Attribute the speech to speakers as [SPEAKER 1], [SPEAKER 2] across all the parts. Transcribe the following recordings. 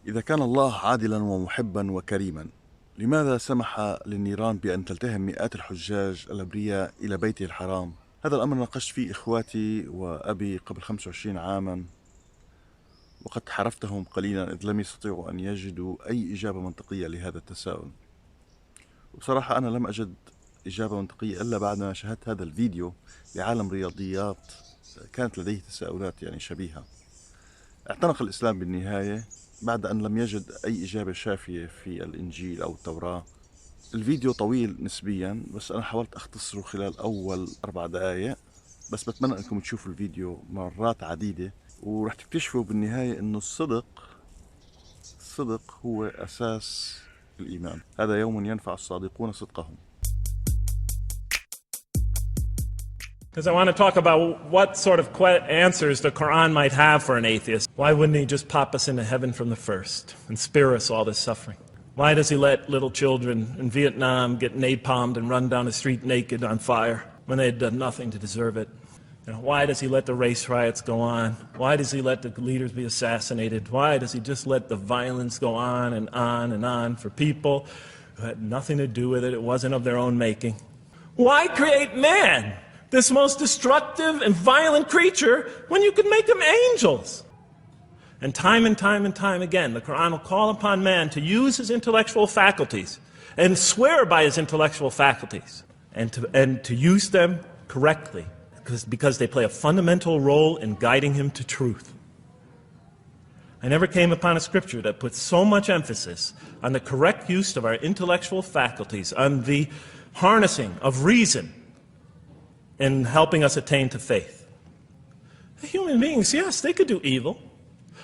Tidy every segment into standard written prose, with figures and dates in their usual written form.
[SPEAKER 1] إذا كان الله عادلا ومحبا وكريما، لماذا سمح للنيران بأن تلتهم مئات الحجاج الأبرياء إلى بيته الحرام؟ هذا الأمر ناقشت فيه إخواتي وأبي قبل 25 عاما، وقد حرفتهم قليلا إذ لم يستطيعوا أن يجدوا أي إجابة منطقية لهذا التساؤل. وبصراحة أنا لم أجد إجابة منطقية إلا بعد ما شاهدت هذا الفيديو لعالم رياضيات كانت لديه تساؤلات شبيهة. اعتنق الإسلام بالنهاية بعد أن لم يجد أي إجابة شافية في الإنجيل أو التوراة. الفيديو طويل نسبيا، بس أنا حاولت أختصره خلال أول 4 دقائق، بس بتمنى أنكم تشوفوا الفيديو مرات عديدة ورح تكتشفوا بالنهاية أنه الصدق هو أساس الإيمان. هذا يوم ينفع الصادقون صدقهم.
[SPEAKER 2] Because I want to talk about what sort of answers the Quran might have for an atheist. Why wouldn't he just pop us into heaven from the first and spare us all this suffering? Why does he let little children in Vietnam get napalmed and run down the street naked on fire when they had done nothing to deserve it? Why does he let the race riots go on? Why does he let the leaders be assassinated? Why does he just let the violence go on and on and on for people who had nothing to do with it? It wasn't of their own making. Why create man, this most destructive and violent creature, when you could make them angels? And time again, the Quran will call upon man to use his intellectual faculties and swear by his intellectual faculties and to use them correctly, because they play a fundamental role in guiding him to truth. I never came upon a scripture that puts so much emphasis on the correct use of our intellectual faculties, on the harnessing of reason in helping us attain to faith. Human beings, yes, they could do evil.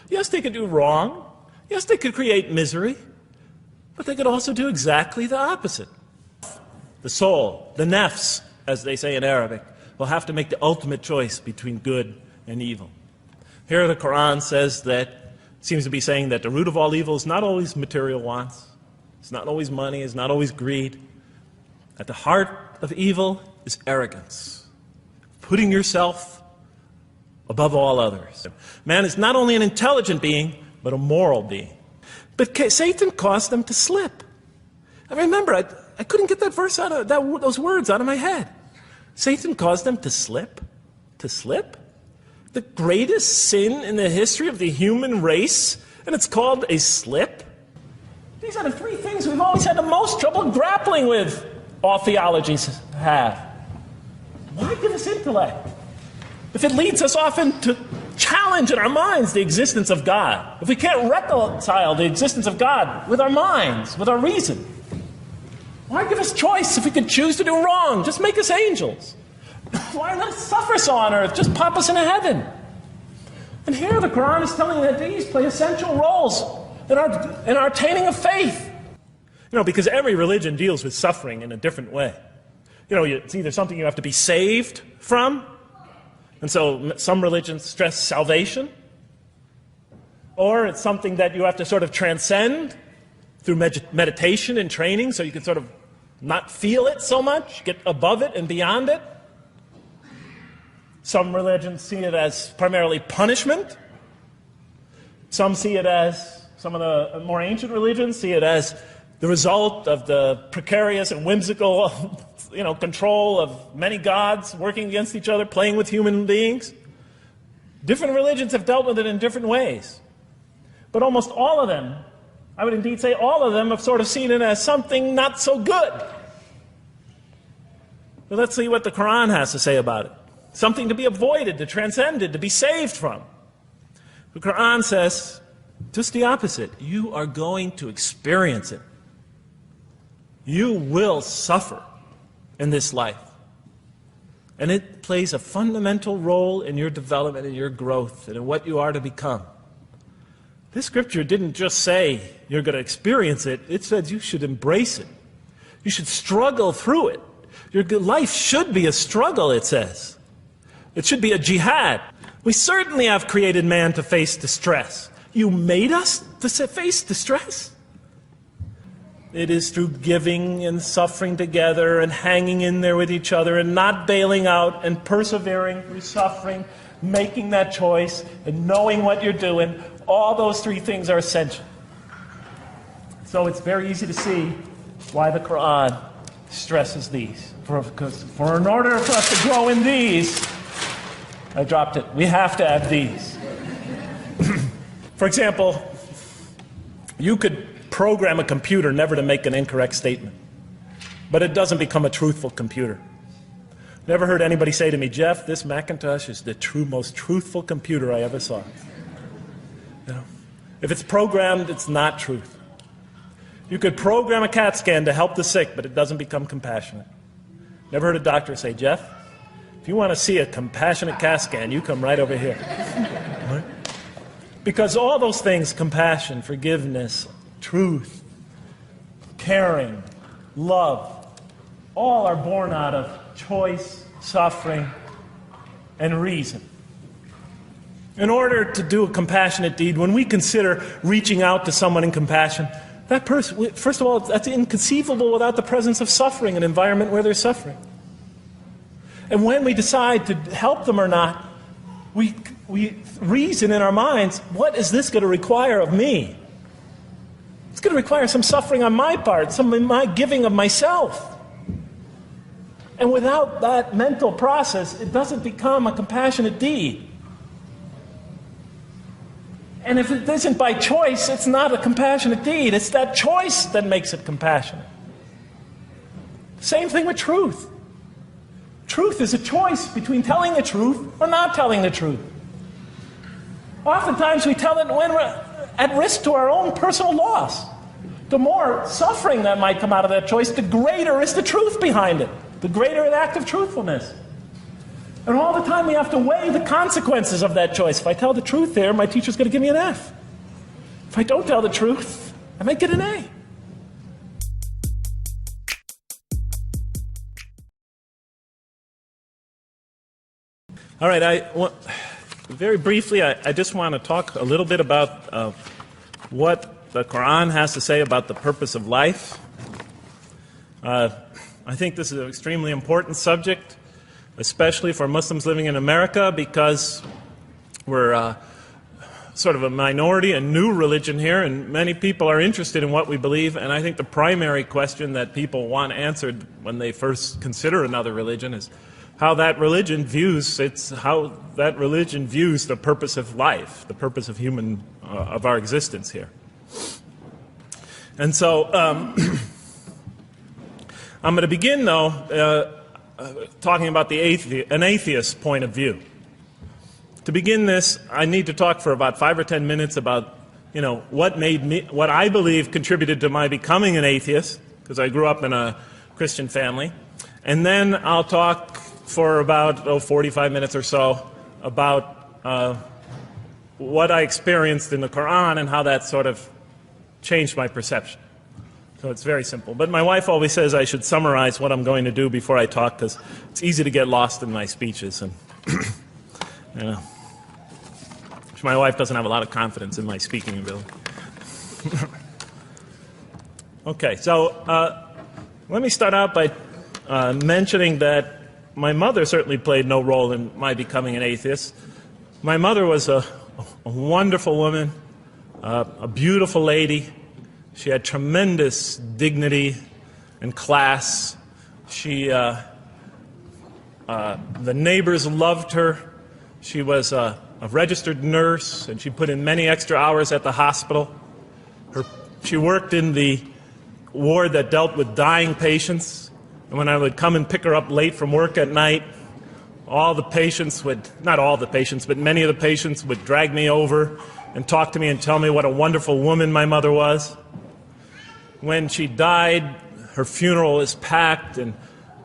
[SPEAKER 2] Yes, they could do wrong. Yes, they could create misery. But they could also do exactly the opposite. The soul, the nafs, as they say in Arabic, will have to make the ultimate choice between good and evil. Here the Quran seems to be saying that the root of all evil is not always material wants. It's not always money. It's not always greed. At the heart of evil is arrogance, putting yourself above all others. Man is not only an intelligent being, but a moral being. But Satan caused them to slip. I remember, I couldn't get that verse out of those words out of my head. Satan caused them to slip? To slip? The greatest sin in the history of the human race, and it's called a slip? These are the 3 things we've always had the most trouble grappling with, all theologies have. Why give us intellect if it leads us often to challenge in our minds the existence of God? If we can't reconcile the existence of God with our minds, with our reason? Why give us choice if we could choose to do wrong? Just make us angels. Why let us suffer so on earth? Just pop us into heaven. And here the Quran is telling that these play essential roles in our attaining of faith. Because every religion deals with suffering in a different way. It's either something you have to be saved from, and so some religions stress salvation, or it's something that you have to sort of transcend through meditation and training, so you can sort of not feel it so much, get above it and beyond it. Some religions see it as primarily punishment. Some see it as, some of the more ancient religions see it as the result of the precarious and whimsical, control of many gods working against each other, playing with human beings. Different religions have dealt with it in different ways. But almost all of them, I would indeed say all of them, have sort of seen it as something not so good. But let's see what the Quran has to say about it. Something to be avoided, to transcended, to be saved from. The Quran says just the opposite. You are going to experience it. You will suffer in this life. And it plays a fundamental role in your development and your growth and in what you are to become. This scripture didn't just say you're going to experience it. It said you should embrace it. You should struggle through it. Your life should be a struggle, it says. It should be a jihad. We certainly have created man to face distress. You made us to face distress? It is through giving and suffering together and hanging in there with each other and not bailing out and persevering through suffering, making that choice and knowing what you're doing. All those 3 things are essential. So it's very easy to see why the Quran stresses these. Because in order for us to grow in these, I dropped it, we have to have these. For example, you could program a computer never to make an incorrect statement, but it doesn't become a truthful computer. Never heard anybody say to me, Jeff, this Macintosh is the most truthful computer I ever saw. You know, if it's programmed, it's not truth. You could program a CAT scan to help the sick, but it doesn't become compassionate. Never heard a doctor say, Jeff, if you want to see a compassionate CAT scan, you come right over here. Right? Because all those things, compassion, forgiveness, truth, caring, love, all are born out of choice, suffering, and reason. In order to do a compassionate deed, when we consider reaching out to someone in compassion, that person, first of all, that's inconceivable without the presence of suffering, an environment where there's suffering. And when we decide to help them or not, we reason in our minds, what is this going to require of me? It's going to require some suffering on my part, some of my giving of myself. And without that mental process, it doesn't become a compassionate deed. And if it isn't by choice, it's not a compassionate deed. It's that choice that makes it compassionate. Same thing with truth. Truth is a choice between telling the truth or not telling the truth. Oftentimes we tell it when we're at risk to our own personal loss. The more suffering that might come out of that choice, the greater is the truth behind it. The greater the act of truthfulness. And all the time we have to weigh the consequences of that choice. If I tell the truth there, my teacher's going to give me an F. If I don't tell the truth, I might get an A. All right, very briefly, I just want to talk a little bit about what the Quran has to say about the purpose of life. I think this is an extremely important subject, especially for Muslims living in America, because we're sort of a minority, a new religion here, and many people are interested in what we believe. And I think the primary question that people want answered when they first consider another religion is how that religion views the purpose of life, the purpose of of our existence here. And so I'm going to begin, though, talking about an atheist point of view. To begin this, I need to talk for about 5 or 10 minutes about, what I believe contributed to my becoming an atheist, because I grew up in a Christian family. And then I'll talk for about 45 minutes or so about what I experienced in the Quran and how that sort of changed my perception. So it's very simple. But my wife always says I should summarize what I'm going to do before I talk, because it's easy to get lost in my speeches. And my wife doesn't have a lot of confidence in my speaking ability. Okay, so let me start out by mentioning that my mother certainly played no role in my becoming an atheist. My mother was a wonderful woman, a beautiful lady. She had tremendous dignity and class. The neighbors loved her. She was a registered nurse, and she put in many extra hours at the hospital. She worked in the ward that dealt with dying patients. And when I would come and pick her up late from work at night, not all the patients, but many of the patients would drag me over and talk to me and tell me what a wonderful woman my mother was. When she died, her funeral was packed, and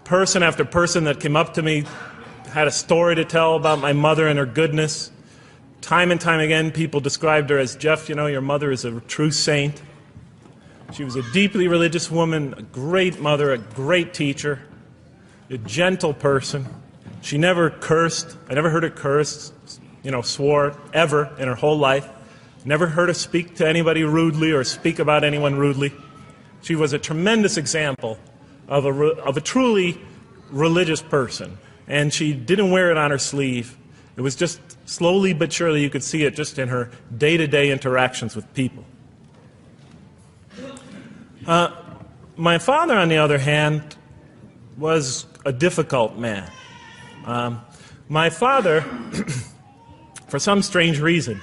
[SPEAKER 2] person after person that came up to me had a story to tell about my mother and her goodness. Time and time again, people described her as, Jeff, your mother is a true saint. She was a deeply religious woman, a great mother, a great teacher, a gentle person. She never cursed. I never heard her curse, swore, ever in her whole life. Never heard her speak to anybody rudely or speak about anyone rudely. She was a tremendous example of a truly religious person. And she didn't wear it on her sleeve. It was just slowly but surely you could see it just in her day-to-day interactions with people. My father, on the other hand, was a difficult man. My father, for some strange reason,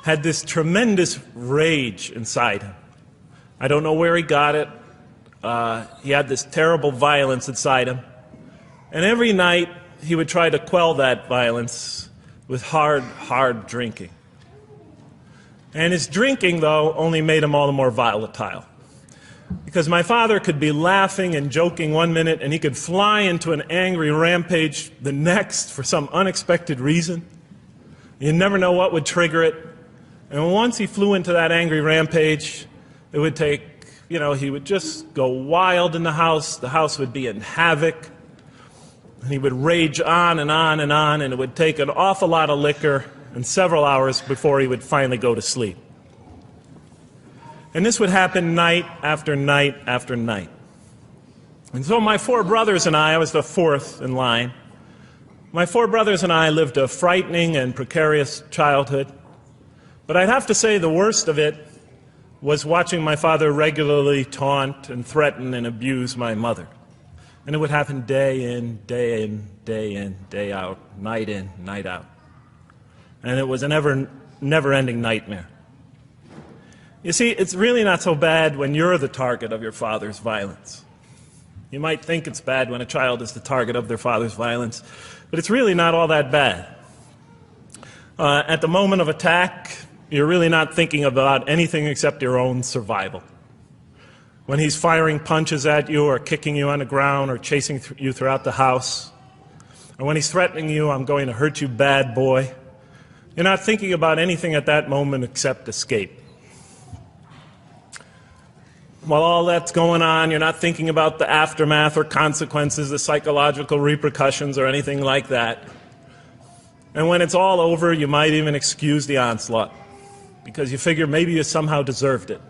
[SPEAKER 2] had this tremendous rage inside him. I don't know where he got it. He had this terrible violence inside him. And every night he would try to quell that violence with hard drinking. And his drinking, though, only made him all the more volatile. Because my father could be laughing and joking one minute, and he could fly into an angry rampage the next for some unexpected reason. You never know what would trigger it. And once he flew into that angry rampage, it would take, he would just go wild in the house would be in havoc, and he would rage on and on and on, and it would take an awful lot of liquor and several hours before he would finally go to sleep. And this would happen night after night after night. And so my four brothers and I was the fourth in line. My four brothers and I lived a frightening and precarious childhood. But I'd have to say the worst of it was watching my father regularly taunt and threaten and abuse my mother. And it would happen day in, day in, day in, day out, night in, night out. And it was a never-ending nightmare. You see, it's really not so bad when you're the target of your father's violence. You might think it's bad when a child is the target of their father's violence, but it's really not all that bad. At the moment of attack, you're really not thinking about anything except your own survival. When he's firing punches at you or kicking you on the ground or chasing you throughout the house, or when he's threatening you, I'm going to hurt you, bad boy, you're not thinking about anything at that moment except escape. While all that's going on, you're not thinking about the aftermath or consequences, the psychological repercussions or anything like that. And when it's all over, you might even excuse the onslaught because you figure maybe you somehow deserved it.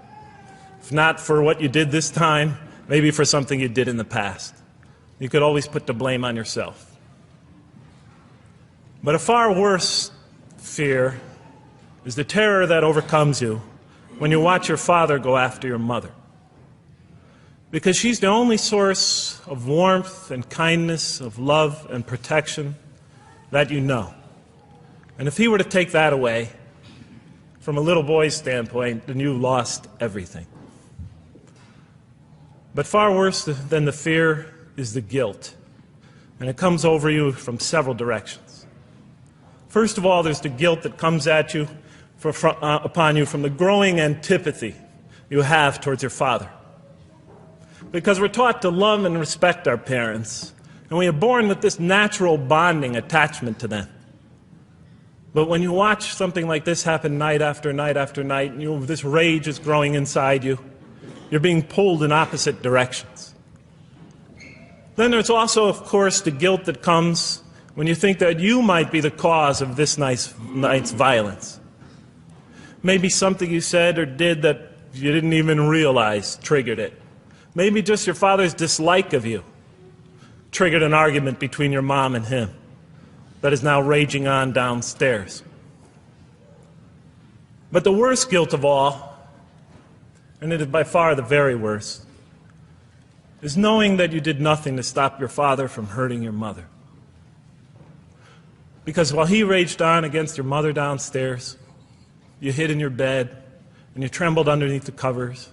[SPEAKER 2] If not for what you did this time, maybe for something you did in the past. You could always put the blame on yourself. But a far worse fear is the terror that overcomes you when you watch your father go after your mother. Because she's the only source of warmth and kindness, of love and protection that you know. And if he were to take that away, from a little boy's standpoint, then you lost everything. But far worse than the fear is the guilt. And it comes over you from several directions. First of all, there's the guilt that comes at you upon you from the growing antipathy you have towards your father. Because we're taught to love and respect our parents, and we are born with this natural bonding attachment to them. But when you watch something like this happen night after night after night, and this rage is growing inside you, you're being pulled in opposite directions. Then there's also, of course, the guilt that comes when you think that you might be the cause of this night's violence. Maybe something you said or did that you didn't even realize triggered it. Maybe just your father's dislike of you triggered an argument between your mom and him that is now raging on downstairs. But the worst guilt of all, and it is by far the very worst, is knowing that you did nothing to stop your father from hurting your mother. Because while he raged on against your mother downstairs, you hid in your bed and you trembled underneath the covers.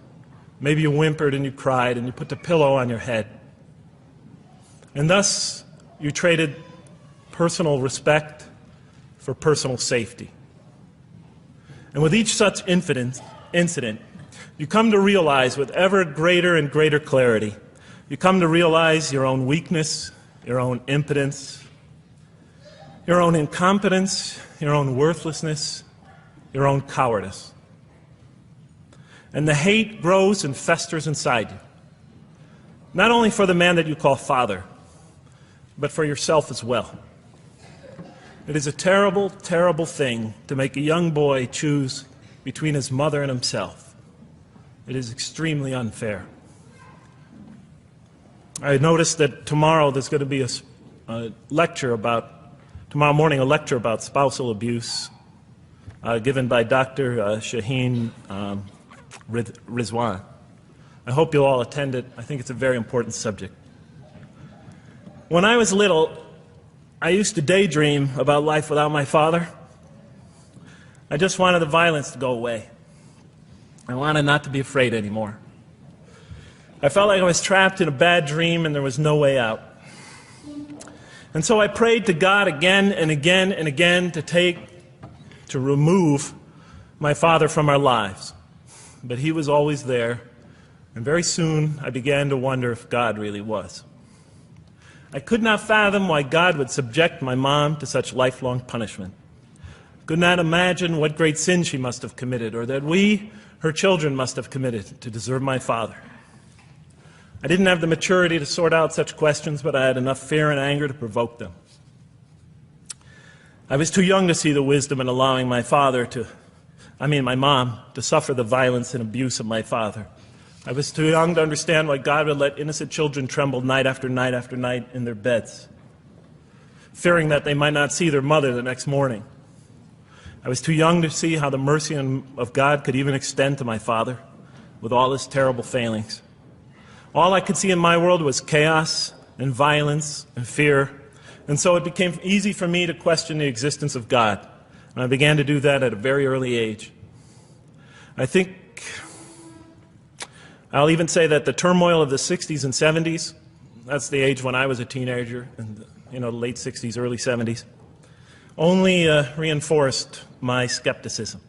[SPEAKER 2] Maybe you whimpered and you cried and you put the pillow on your head. And thus, you traded personal respect for personal safety. And with each such incident, you come to realize with ever greater and greater clarity, you come to realize your own weakness, your own impotence, your own incompetence, your own worthlessness, your own cowardice. And the hate grows and festers inside you, not only for the man that you call father, but for yourself as well. It is a terrible, terrible thing to make a young boy choose between his mother and himself. It is extremely unfair. I noticed that tomorrow there's going to be tomorrow morning a lecture about spousal abuse given by Dr. Shaheen Rizwan. I hope you'll all attend it. I think it's a very important subject. When I was little, I used to daydream about life without my father. I just wanted the violence to go away. I wanted not to be afraid anymore. I felt like I was trapped in a bad dream and there was no way out. And so I prayed to God again and again and again to remove my father from our lives. But he was always there, and very soon I began to wonder if God really was. I could not fathom why God would subject my mom to such lifelong punishment. Could not imagine what great sin she must have committed, or that we, her children, must have committed to deserve my father. I didn't have the maturity to sort out such questions, but I had enough fear and anger to provoke them. I was too young to see the wisdom in allowing my mom, to suffer the violence and abuse of my father. I was too young to understand why God would let innocent children tremble night after night after night in their beds, fearing that they might not see their mother the next morning. I was too young to see how the mercy of God could even extend to my father with all his terrible failings. All I could see in my world was chaos and violence and fear, and so it became easy for me to question the existence of God, and I began to do that at a very early age. I think I'll even say that the turmoil of the 60s and 70s, that's the age when I was a teenager, in the late 60s, early 70s, only reinforced my skepticism.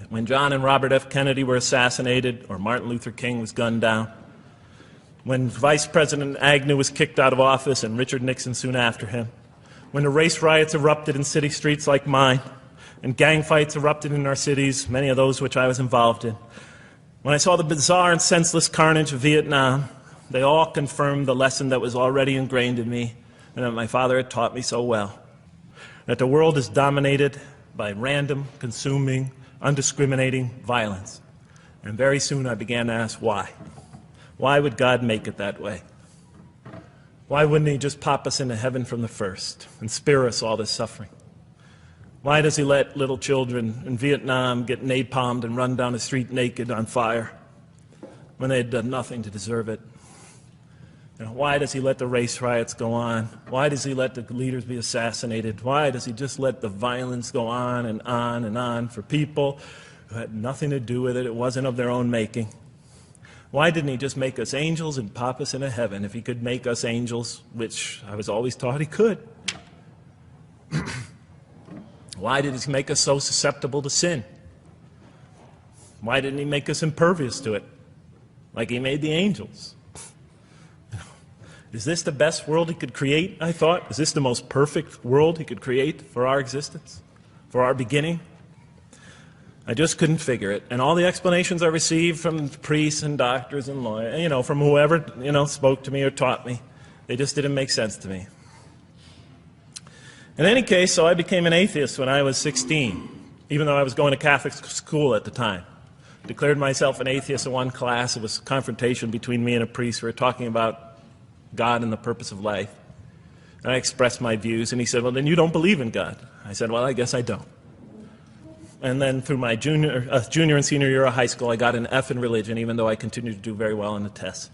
[SPEAKER 2] When John and Robert F. Kennedy were assassinated, or Martin Luther King was gunned down, when Vice President Agnew was kicked out of office and Richard Nixon soon after him, when the race riots erupted in city streets like mine, and gang fights erupted in our cities, many of those which I was involved in, when I saw the bizarre and senseless carnage of Vietnam, they all confirmed the lesson that was already ingrained in me and that my father had taught me so well, that the world is dominated by random, consuming, undiscriminating violence. And very soon I began to ask why. Why would God make it that way? Why wouldn't he just pop us into heaven from the first and spare us all this suffering? Why does he let little children in Vietnam get napalmed and run down the street naked on fire when they had done nothing to deserve it? Why does he let the race riots go on? Why does he let the leaders be assassinated? Why does he just let the violence go on and on and on for people who had nothing to do with it? It wasn't of their own making. Why didn't he just make us angels and pop us into heaven if he could make us angels, which I was always taught he could? Why did he make us so susceptible to sin? Why didn't he make us impervious to it, like he made the angels? Is this the best world he could create, I thought? Is this the most perfect world he could create for our existence, for our beginning? I just couldn't figure it. And all the explanations I received from priests and doctors and lawyers, from whoever, spoke to me or taught me, they just didn't make sense to me. In any case, so I became an atheist when I was 16, even though I was going to Catholic school at the time. Declared myself an atheist in one class. It was a confrontation between me and a priest. We were talking about God and the purpose of life. And I expressed my views, and he said, well, then you don't believe in God. I said, well, I guess I don't. And then through my junior and senior year of high school, I got an F in religion, even though I continued to do very well on the tests.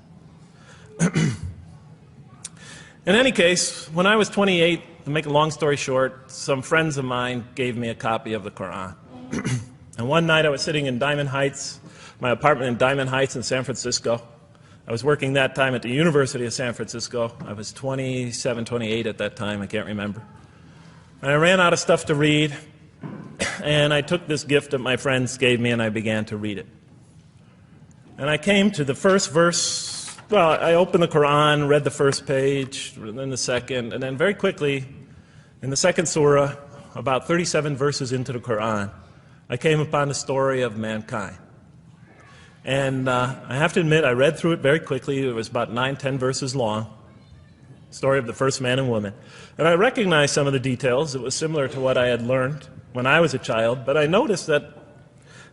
[SPEAKER 2] In any case, when I was 28, to make a long story short, some friends of mine gave me a copy of the Quran. And one night I was sitting in Diamond Heights, my apartment in Diamond Heights in San Francisco. I was working that time at the University of San Francisco. I was 27, 28 at that time, I can't remember. And I ran out of stuff to read, and I took this gift that my friends gave me and I began to read it. And I came to the first verse. Well, I opened the Quran, read the first page, then the second, and then very quickly, in the second surah, about 37 verses into the Quran, I came upon the story of mankind. And I have to admit, I read through it very quickly. It was about 9, 10 verses long, story of the first man and woman. And I recognized some of the details. It was similar to what I had learned when I was a child, but I noticed that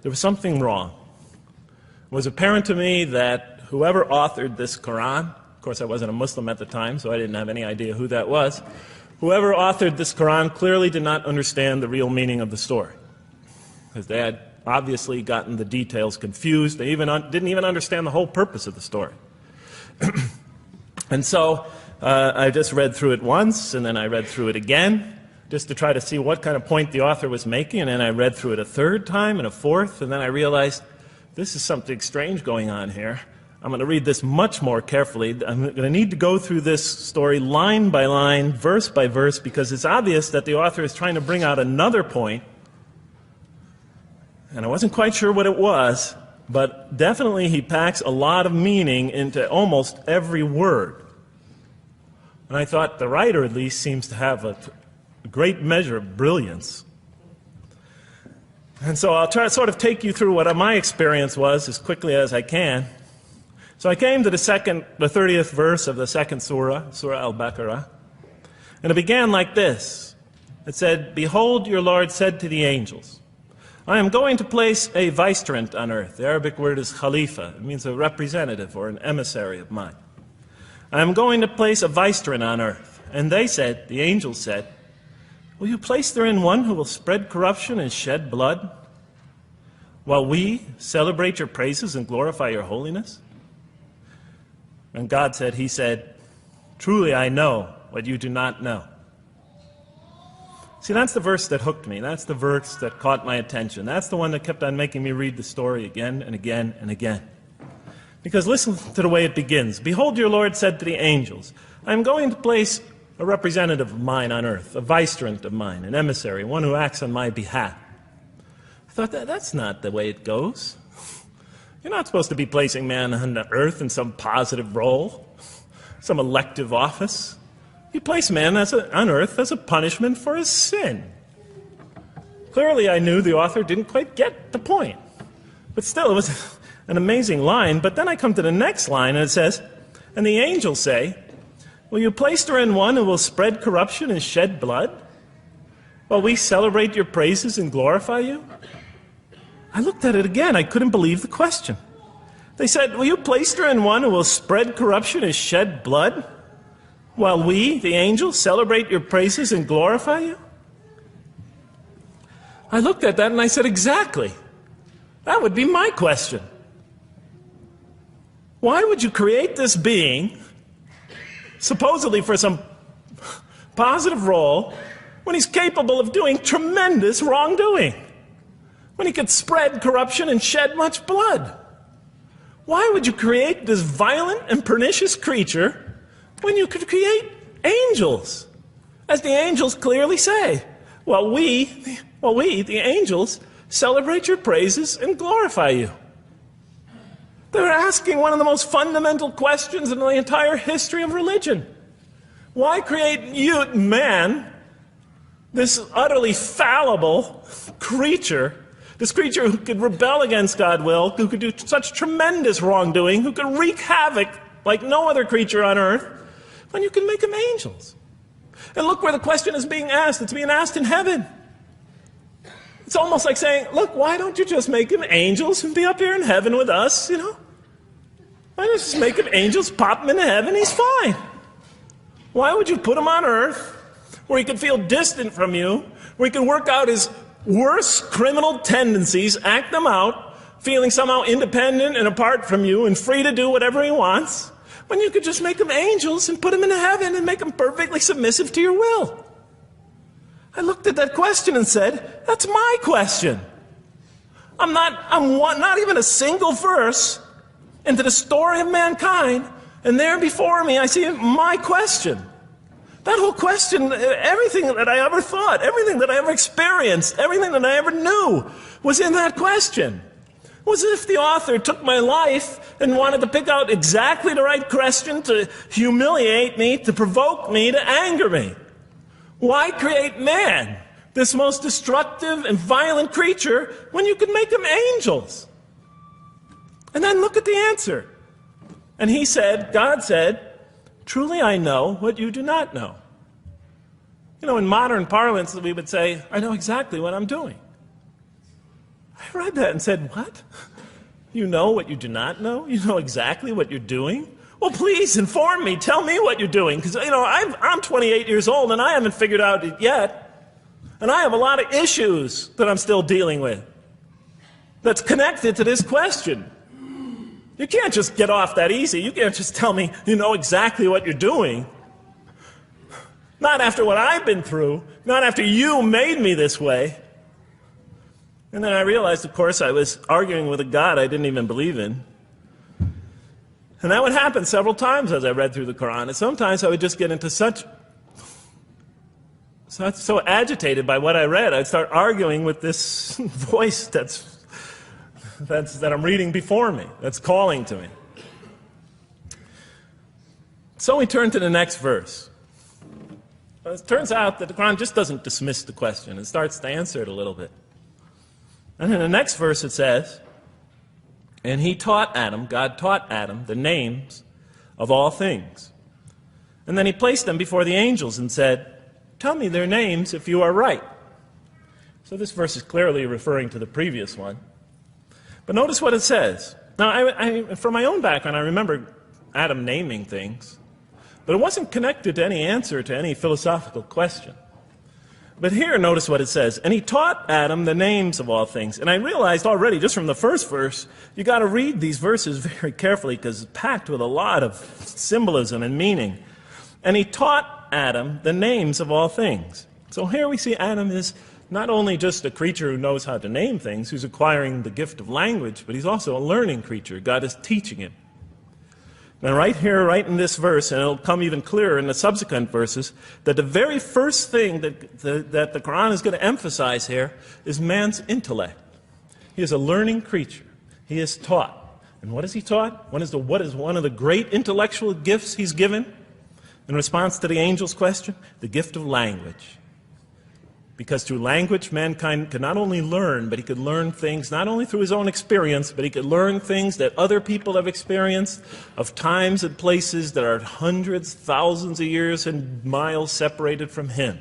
[SPEAKER 2] there was something wrong. It was apparent to me that whoever authored this Quran, of course I wasn't a Muslim at the time, so I didn't have any idea who that was, whoever authored this Quran clearly did not understand the real meaning of the story, because they had obviously gotten the details confused. They didn't even understand the whole purpose of the story. And so I just read through it once, and then I read through it again, just to try to see what kind of point the author was making, and then I read through it a third time and a fourth, and then I realized this is something strange going on here. I'm going to read this much more carefully. I'm going to need to go through this story line by line, verse by verse, because it's obvious that the author is trying to bring out another point, and I wasn't quite sure what it was, but definitely he packs a lot of meaning into almost every word. And I thought the writer at least seems to have a great measure of brilliance. And so I'll try to sort of take you through what my experience was as quickly as I can. So I came to the 30th verse of the second surah, Surah Al-Baqarah, and it began like this. It said, "Behold, your Lord said to the angels, I am going to place a vicegerent on earth." The Arabic word is khalifa. It means a representative or an emissary of mine. "I am going to place a vicegerent on earth." And they said, the angels said, "Will you place therein one who will spread corruption and shed blood, while we celebrate your praises and glorify your holiness?" And God said, he said, "Truly I know what you do not know." See, that's the verse that hooked me. That's the verse that caught my attention. That's the one that kept on making me read the story again and again and again. Because listen to the way it begins. "Behold, your Lord said to the angels, I am going to place a representative of mine on earth, a vicegerent of mine, an emissary, one who acts on my behalf." I thought, that's not the way it goes. You're not supposed to be placing man on the earth in some positive role, some elective office. You place man on earth as a punishment for his sin. Clearly, I knew the author didn't quite get the point. But still, it was an amazing line. But then I come to the next line, and it says, "And the angels say, will you place therein one who will spread corruption and shed blood, while we celebrate your praises and glorify you?" I looked at it again. I couldn't believe the question. They said, "Will you place therein one who will spread corruption and shed blood, while we, the angels, celebrate your praises and glorify you?" I looked at that and I said, exactly. That would be my question. Why would you create this being, supposedly for some positive role, when he's capable of doing tremendous wrongdoing? When he could spread corruption and shed much blood? Why would you create this violent and pernicious creature when you could create angels? As the angels clearly say, while we, the angels, celebrate your praises and glorify you. They're asking one of the most fundamental questions in the entire history of religion. Why create you, man, this utterly fallible creature, this creature who could rebel against God's will, who could do such tremendous wrongdoing, who could wreak havoc like no other creature on earth, when you can make them angels? And look where the question is being asked. It's being asked in heaven. It's almost like saying, look, why don't you just make them angels and be up here in heaven with us, you know? Why don't you just make them angels, pop them into heaven, he's fine. Why would you put him on earth where he could feel distant from you, where he could work out his worst criminal tendencies, act them out, feeling somehow independent and apart from you and free to do whatever he wants, when you could just make them angels and put them into heaven and make them perfectly submissive to your will? I looked at that question and said, that's my question. I'm not even a single verse into the story of mankind, and there before me I see my question. That whole question, everything that I ever thought, everything that I ever experienced, everything that I ever knew was in that question. It was as if the author took my life and wanted to pick out exactly the right question to humiliate me, to provoke me, to anger me. Why create man, this most destructive and violent creature, when you could make them angels? And then look at the answer. And he said, God said, truly I know what you do not know. You know, in modern parlance, we would say, I know exactly what I'm doing. I read that and said, what? You know what you do not know? You know exactly what you're doing? Well, please inform me. Tell me what you're doing. Because, you know, I'm 28 years old and I haven't figured out it yet. And I have a lot of issues that I'm still dealing with. that's connected to this question. You can't just get off that easy. You can't just tell me you know exactly what you're doing. Not after what I've been through, not after you made me this way. And then I realized, of course, I was arguing with a God I didn't even believe in. And that would happen several times as I read through the Quran. And sometimes I would just get into so agitated by what I read, I'd start arguing with this voice that I'm reading before me, that's calling to me. So we turn to the next verse. Well, it turns out that the Quran just doesn't dismiss the question. It starts to answer it a little bit. And in the next verse it says, and he taught Adam, God taught Adam, the names of all things. And then he placed them before the angels and said, tell me their names if you are right. So this verse is clearly referring to the previous one. But notice what it says. Now, from my own background, I remember Adam naming things, but it wasn't connected to any answer to any philosophical question. But here, notice what it says. And he taught Adam the names of all things. And I realized already, just from the first verse, you got to read these verses very carefully because it's packed with a lot of symbolism and meaning. And he taught Adam the names of all things. So here we see Adam is not only just a creature who knows how to name things, who's acquiring the gift of language, but he's also a learning creature. God is teaching him. And right here, right in this verse, and it'll come even clearer in the subsequent verses, that the very first thing that the Quran is going to emphasize here is man's intellect. He is a learning creature. He is taught. And what is he taught? What is one of the great intellectual gifts he's given? In response to the angel's question, the gift of language. Because through language, mankind can not only learn, but he could learn things not only through his own experience, but he could learn things that other people have experienced of times and places that are hundreds, thousands of years and miles separated from him.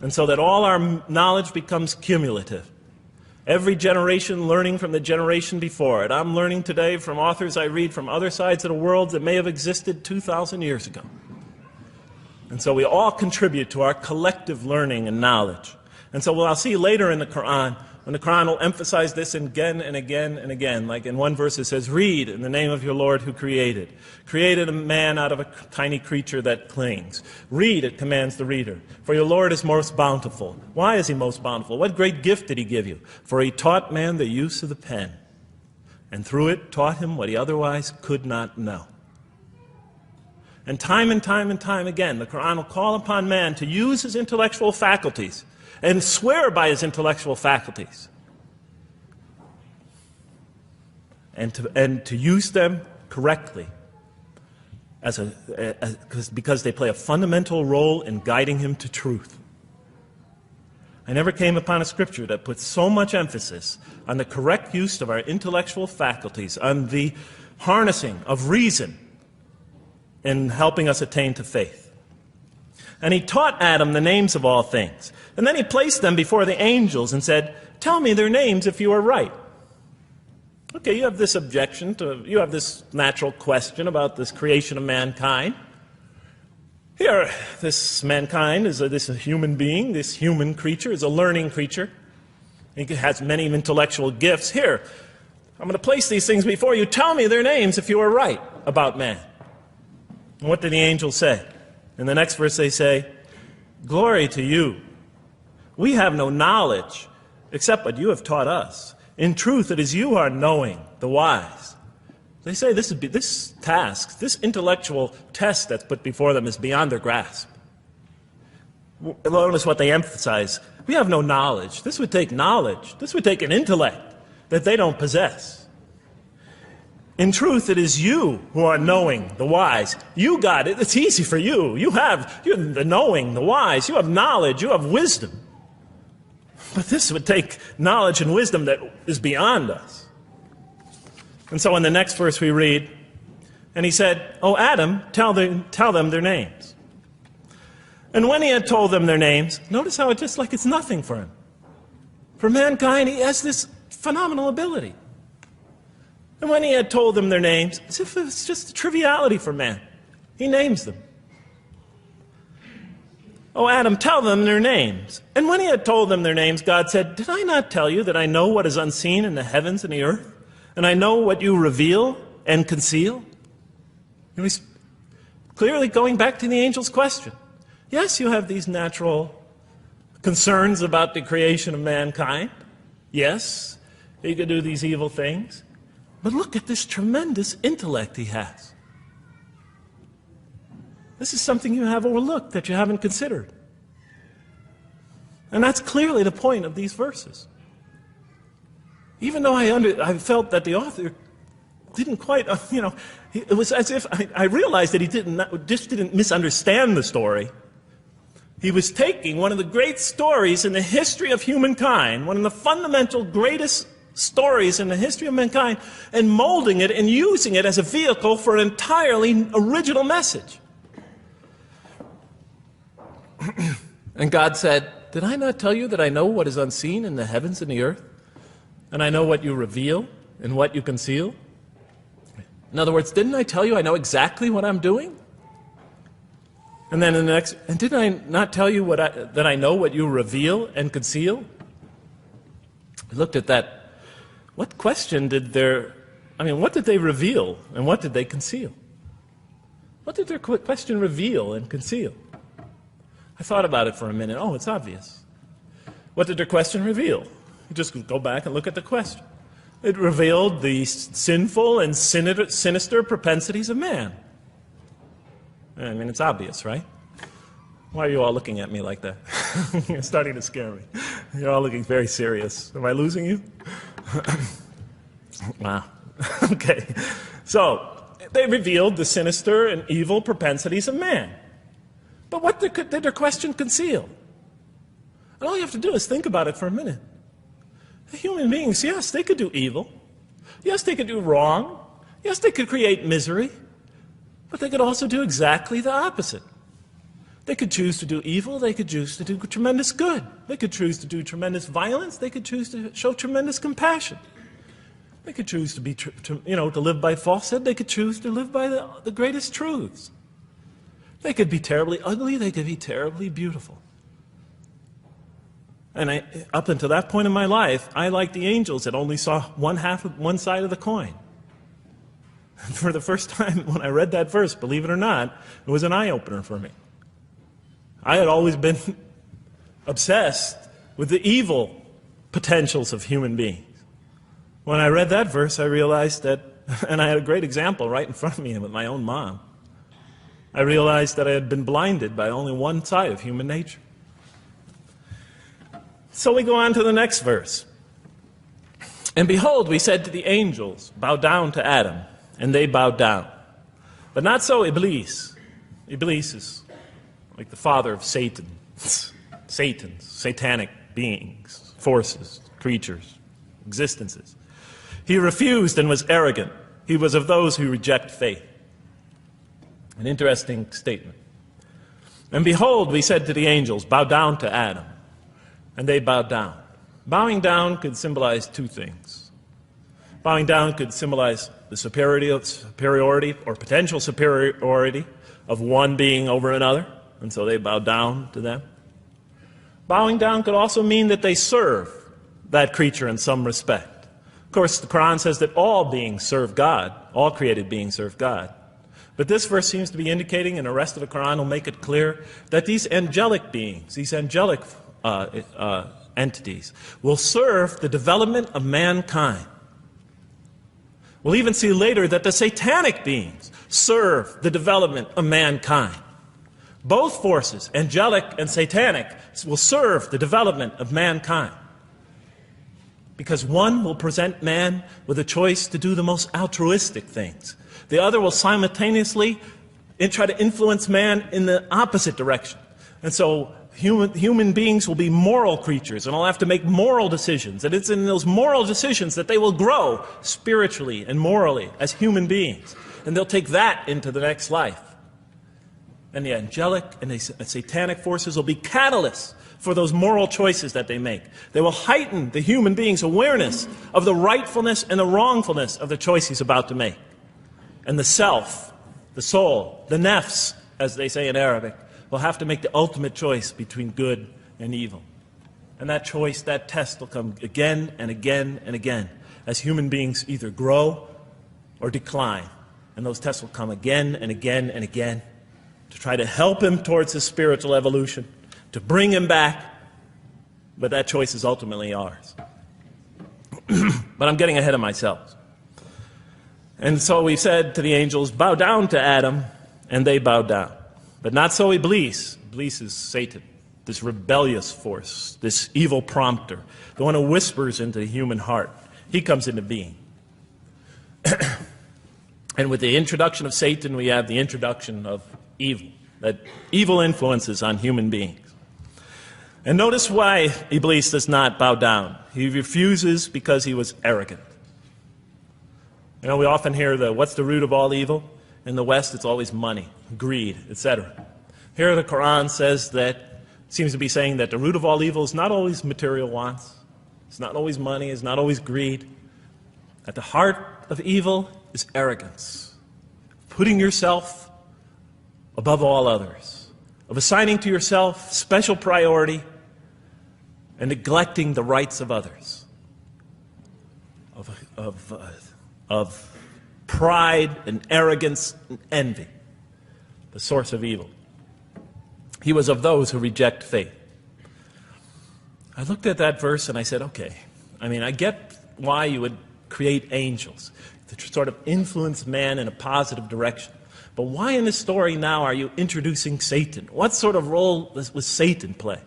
[SPEAKER 2] And so that all our knowledge becomes cumulative. Every generation learning from the generation before it. I'm learning today from authors I read from other sides of the world that may have existed 2,000 years ago. And so we all contribute to our collective learning and knowledge. And so what I'll see later in the Quran, when the Quran will emphasize this again and again and again. Like in one verse it says, read in the name of your Lord who created. Created a man out of a tiny creature that clings. Read, it commands the reader. For your Lord is most bountiful. Why is he most bountiful? What great gift did he give you? For he taught man the use of the pen. And through it taught him what he otherwise could not know. And time again, the Quran will call upon man to use his intellectual faculties and swear by his intellectual faculties. And to use them correctly because they play a fundamental role in guiding him to truth. I never came upon a scripture that puts so much emphasis on the correct use of our intellectual faculties, on the harnessing of reason, in helping us attain to faith. And he taught Adam the names of all things. And then he placed them before the angels and said, tell me their names if you are right. Okay, you have this objection you have this natural question about this creation of mankind. Here, this mankind is this human being, this human creature is a learning creature. He has many intellectual gifts. Here, I'm going to place these things before you. Tell me their names if you are right about man. And what did the angels say? In the next verse they say, glory to you. We have no knowledge except what you have taught us. In truth, it is you who are knowing, the wise. They say this task, this intellectual test that's put before them is beyond their grasp. Notice what they emphasize. We have no knowledge. This would take knowledge. This would take an intellect that they don't possess. In truth, it is you who are knowing, the wise. You got it. It's easy for you. You're the knowing, the wise. You have knowledge. You have wisdom. But this would take knowledge and wisdom that is beyond us. And so in the next verse we read, and he said, "O Adam, tell them their names." And when he had told them their names, notice how it's just like it's nothing for him. For mankind, he has this phenomenal ability. And when he had told them their names, as if it's just a triviality for man, he names them. "Oh, Adam, tell them their names." And when he had told them their names, God said, "Did I not tell you that I know what is unseen in the heavens and the earth? And I know what you reveal and conceal?" And he's clearly going back to the angel's question. Yes, you have these natural concerns about the creation of mankind. Yes, he could do these evil things. But look at this tremendous intellect he has. This is something you have overlooked, that you haven't considered. And that's clearly the point of these verses. Even though I felt that the author didn't quite, it was as if I realized that he didn't misunderstand the story. He was taking one of the great stories in the history of humankind, one of the fundamental greatest stories in the history of mankind, and molding it and using it as a vehicle for an entirely original message. And God said, "Did I not tell you that I know what is unseen in the heavens and the earth? And I know what you reveal and what you conceal?" In other words, didn't I tell you I know exactly what I'm doing? And then in the next, "And did I not tell you that I know what you reveal and conceal?" I looked at that. What question what did they reveal and what did they conceal? What did their question reveal and conceal? I thought about it for a minute. Oh, it's obvious. What did their question reveal? You just go back and look at the question. It revealed the sinful and sinister propensities of man. I mean, it's obvious, right? Why are you all looking at me like that? You're starting to scare me. You're all looking very serious. Am I losing you? Wow. Okay. So, they revealed the sinister and evil propensities of man. But what did their question conceal? And all you have to do is think about it for a minute. The human beings, yes, they could do evil. Yes, they could do wrong. Yes, they could create misery. But they could also do exactly the opposite. They could choose to do evil. They could choose to do tremendous good. They could choose to do tremendous violence. They could choose to show tremendous compassion. They could choose to live by falsehood. They could choose to live by the greatest truths. They could be terribly ugly. They could be terribly beautiful. And up until that point in my life, I, like the angels, that only saw one side of the coin. And for the first time when I read that verse, believe it or not, it was an eye-opener for me. I had always been obsessed with the evil potentials of human beings. When I read that verse, I realized that, and I had a great example right in front of me with my own mom, I realized that I had been blinded by only one side of human nature. So we go on to the next verse. "And behold, we said to the angels, bow down to Adam, and they bowed down. But not so Iblis." Iblis is like the father of Satans, satanic beings, forces, creatures, existences. "He refused and was arrogant. He was of those who reject faith." An interesting statement. "And behold, we said to the angels, bow down to Adam, and they bowed down." Bowing down could symbolize two things. Bowing down could symbolize the superiority or potential superiority of one being over another, and so they bowed down to them. Bowing down could also mean that they serve that creature in some respect. Of course, the Quran says that all beings serve God, all created beings serve God. But this verse seems to be indicating, and the rest of the Quran will make it clear, that these angelic beings, these angelic entities, will serve the development of mankind. We'll even see later that the satanic beings serve the development of mankind. Both forces, angelic and satanic, will serve the development of mankind. Because one will present man with a choice to do the most altruistic things. The other will simultaneously try to influence man in the opposite direction. And so human beings will be moral creatures, and will have to make moral decisions. And it's in those moral decisions that they will grow spiritually and morally as human beings. And they'll take that into the next life. And the angelic and the satanic forces will be catalysts for those moral choices that they make. They will heighten the human being's awareness of the rightfulness and the wrongfulness of the choice he's about to make. And the self, the soul, the nafs, as they say in Arabic, will have to make the ultimate choice between good and evil. And that choice, that test will come again and again and again as human beings either grow or decline. And those tests will come again and again and again to try to help him towards his spiritual evolution, to bring him back. But that choice is ultimately ours. But I'm getting ahead of myself. And so we said to the angels, bow down to Adam, and they bowed down. But not so Iblis. Iblis is Satan, this rebellious force, this evil prompter, the one who whispers into the human heart. He comes into being. And with the introduction of Satan, we have the introduction of evil, that evil influences on human beings. And notice why Iblis does not bow down. He refuses because he was arrogant. You know, we often hear what's the root of all evil? In the West, it's always money, greed, etc. Here the Quran says that, seems to be saying that the root of all evil is not always material wants. It's not always money, it's not always greed. At the heart of evil is arrogance. Putting yourself above all others. Of assigning to yourself special priority and neglecting the rights of others. Of pride and arrogance and envy, the source of evil. He was of those who reject faith. I looked at that verse and I said, okay, I get why you would create angels to sort of influence man in a positive direction. But why in this story now are you introducing Satan? What sort of role was Satan play?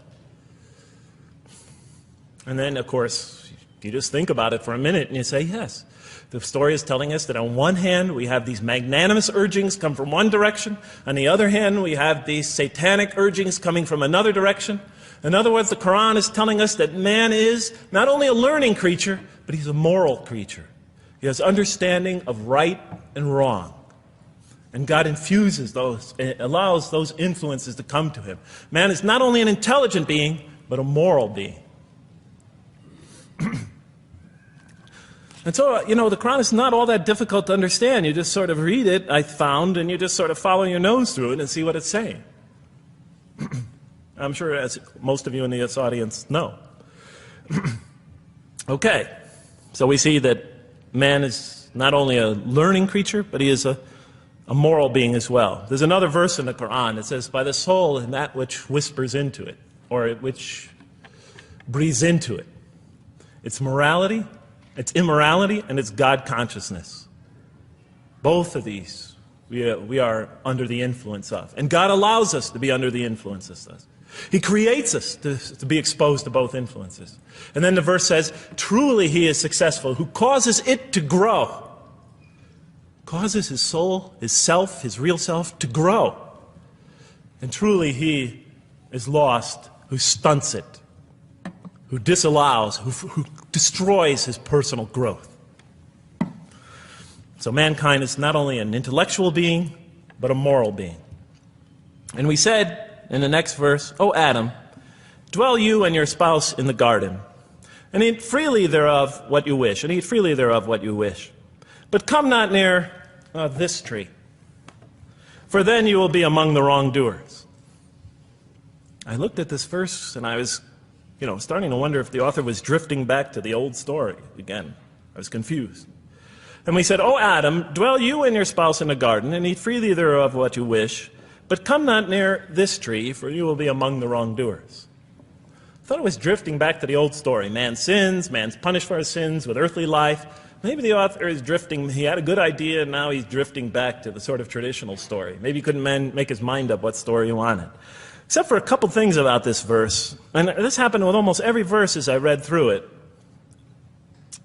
[SPEAKER 2] And then, of course, you just think about it for a minute and you say, yes. The story is telling us that on one hand, we have these magnanimous urgings come from one direction. On the other hand, we have these satanic urgings coming from another direction. In other words, the Quran is telling us that man is not only a learning creature, but he's a moral creature. He has understanding of right and wrong. And God infuses those, allows those influences to come to him. Man is not only an intelligent being, but a moral being. And so, the Quran is not all that difficult to understand. You just sort of read it, I found, and you just sort of follow your nose through it and see what it's saying. I'm sure as most of you in this audience know. Okay, so we see that man is not only a learning creature, but he is a moral being as well. There's another verse in the Quran that says, by the soul and that which whispers into it, or which breathes into it. It's morality, it's immorality, and it's God consciousness. Both of these we are under the influence of. And God allows us to be under the influences of this. He creates us to be exposed to both influences. And then the verse says, truly he is successful who causes it to grow. Causes his soul, his self, his real self to grow. And truly he is lost who stunts it, who disallows, who destroys his personal growth. So mankind is not only an intellectual being, but a moral being. And we said in the next verse, O Adam, dwell you and your spouse in the garden, and eat freely thereof what you wish, and eat freely thereof what you wish. But come not near this tree, for then you will be among the wrongdoers. I looked at this verse and I was starting to wonder if the author was drifting back to the old story again. I was confused. And we said, O Adam, dwell you and your spouse in the garden, and eat freely thereof what you wish, but come not near this tree, for you will be among the wrongdoers. I thought it was drifting back to the old story. Man sins, man's punished for his sins with earthly life. Maybe the author is drifting, he had a good idea, and now he's drifting back to the sort of traditional story. Maybe he couldn't make his mind up what story he wanted. Except for a couple things about this verse, and this happened with almost every verse as I read through it,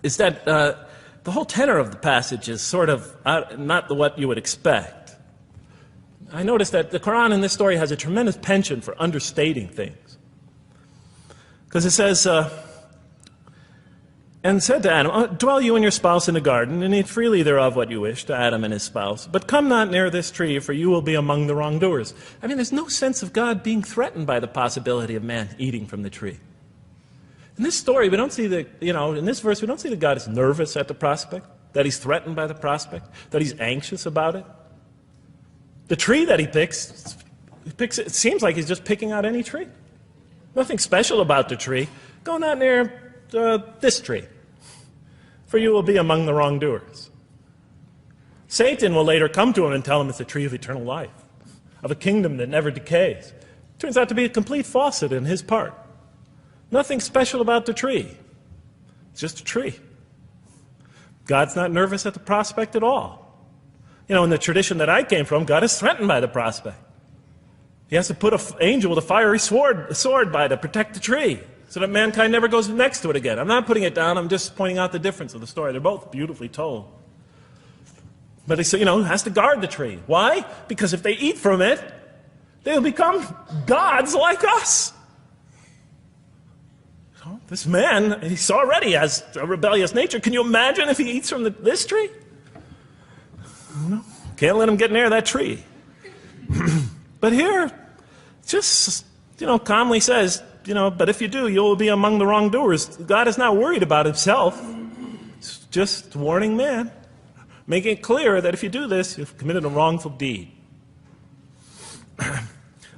[SPEAKER 2] is that the whole tenor of the passage is sort of not what you would expect. I noticed that the Quran in this story has a tremendous penchant for understating things. Because it says, and said to Adam, dwell you and your spouse in the garden, and eat freely thereof what you wish, to Adam and his spouse. But come not near this tree, for you will be among the wrongdoers. There's no sense of God being threatened by the possibility of man eating from the tree. In this story, we don't see in this verse, we don't see that God is nervous at the prospect, that he's threatened by the prospect, that he's anxious about it. The tree that he picks it seems like he's just picking out any tree. Nothing special about the tree. Go not near this tree, for you will be among the wrongdoers. Satan will later come to him and tell him it's a tree of eternal life, of a kingdom that never decays. Turns out to be a complete falsehood in his part. Nothing special about the tree. It's just a tree. God's not nervous at the prospect at all. You know, in the tradition that I came from, God is threatened by the prospect. He has to put an angel with a fiery sword by to protect the tree, so that mankind never goes next to it again. I'm not putting it down, I'm just pointing out the difference of the story. They're both beautifully told. But he said, has to guard the tree. Why? Because if they eat from it, they'll become gods like us. So this man, he already has a rebellious nature. Can you imagine if he eats from this tree? Can't let him get near that tree. But here, just, calmly says, but if you do, you will be among the wrongdoers. God is not worried about himself. He's just warning man, making it clear that if you do this, you've committed a wrongful deed.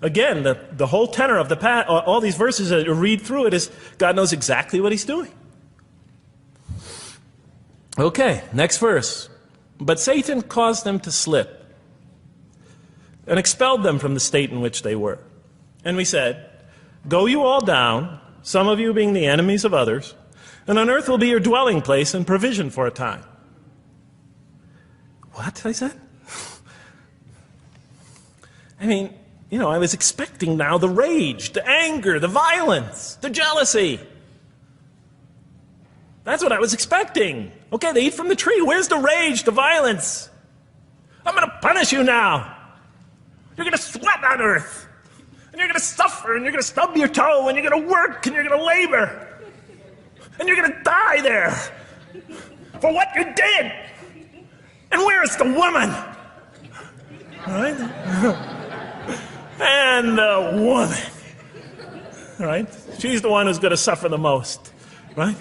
[SPEAKER 2] Again, the whole tenor of all these verses that you read through it is God knows exactly what he's doing. Okay, next verse. But Satan caused them to slip and expelled them from the state in which they were. And we said, go you all down, some of you being the enemies of others, and on earth will be your dwelling place and provision for a time. What? I said? I was expecting now the rage, the anger, the violence, the jealousy. That's what I was expecting. Okay, they eat from the tree. Where's the rage, the violence? I'm going to punish you now. You're going to sweat on earth. And you're going to suffer, and you're going to stub your toe, and you're going to work, and you're going to labor. And you're going to die there for what you did. And where is the woman? All right? And the woman. All right? She's the one who's going to suffer the most. Right?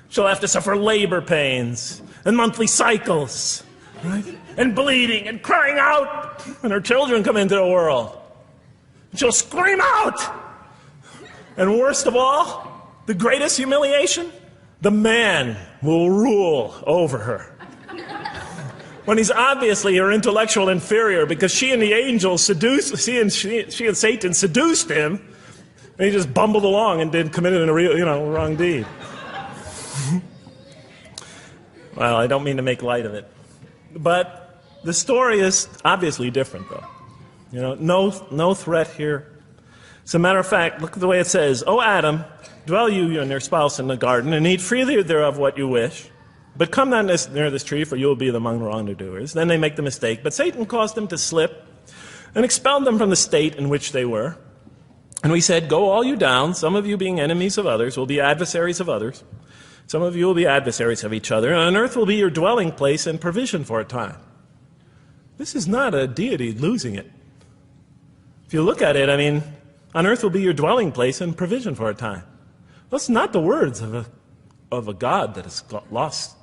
[SPEAKER 2] She'll have to suffer labor pains and monthly cycles. Right? And bleeding and crying out when her children come into the world. She'll scream out. And worst of all, the greatest humiliation, the man will rule over her. When he's obviously her intellectual inferior, because she and the angels she and Satan seduced him, and he just bumbled along and committed a real, wrong deed. Well, I don't mean to make light of it, but the story is obviously different, though. No threat here. As a matter of fact, look at the way it says, "O Adam, dwell you and your spouse in the garden, and eat freely thereof what you wish. But come not near this tree, for you will be among the wrongdoers." Then they make the mistake. But Satan caused them to slip and expelled them from the state in which they were. And we said, go all you down, some of you being enemies of others, will be adversaries of others. Some of you will be adversaries of each other. And on earth will be your dwelling place and provision for a time. This is not a deity losing it. If you look at it, on earth will be your dwelling place and provision for a time. That's not the words of a God that has got lost,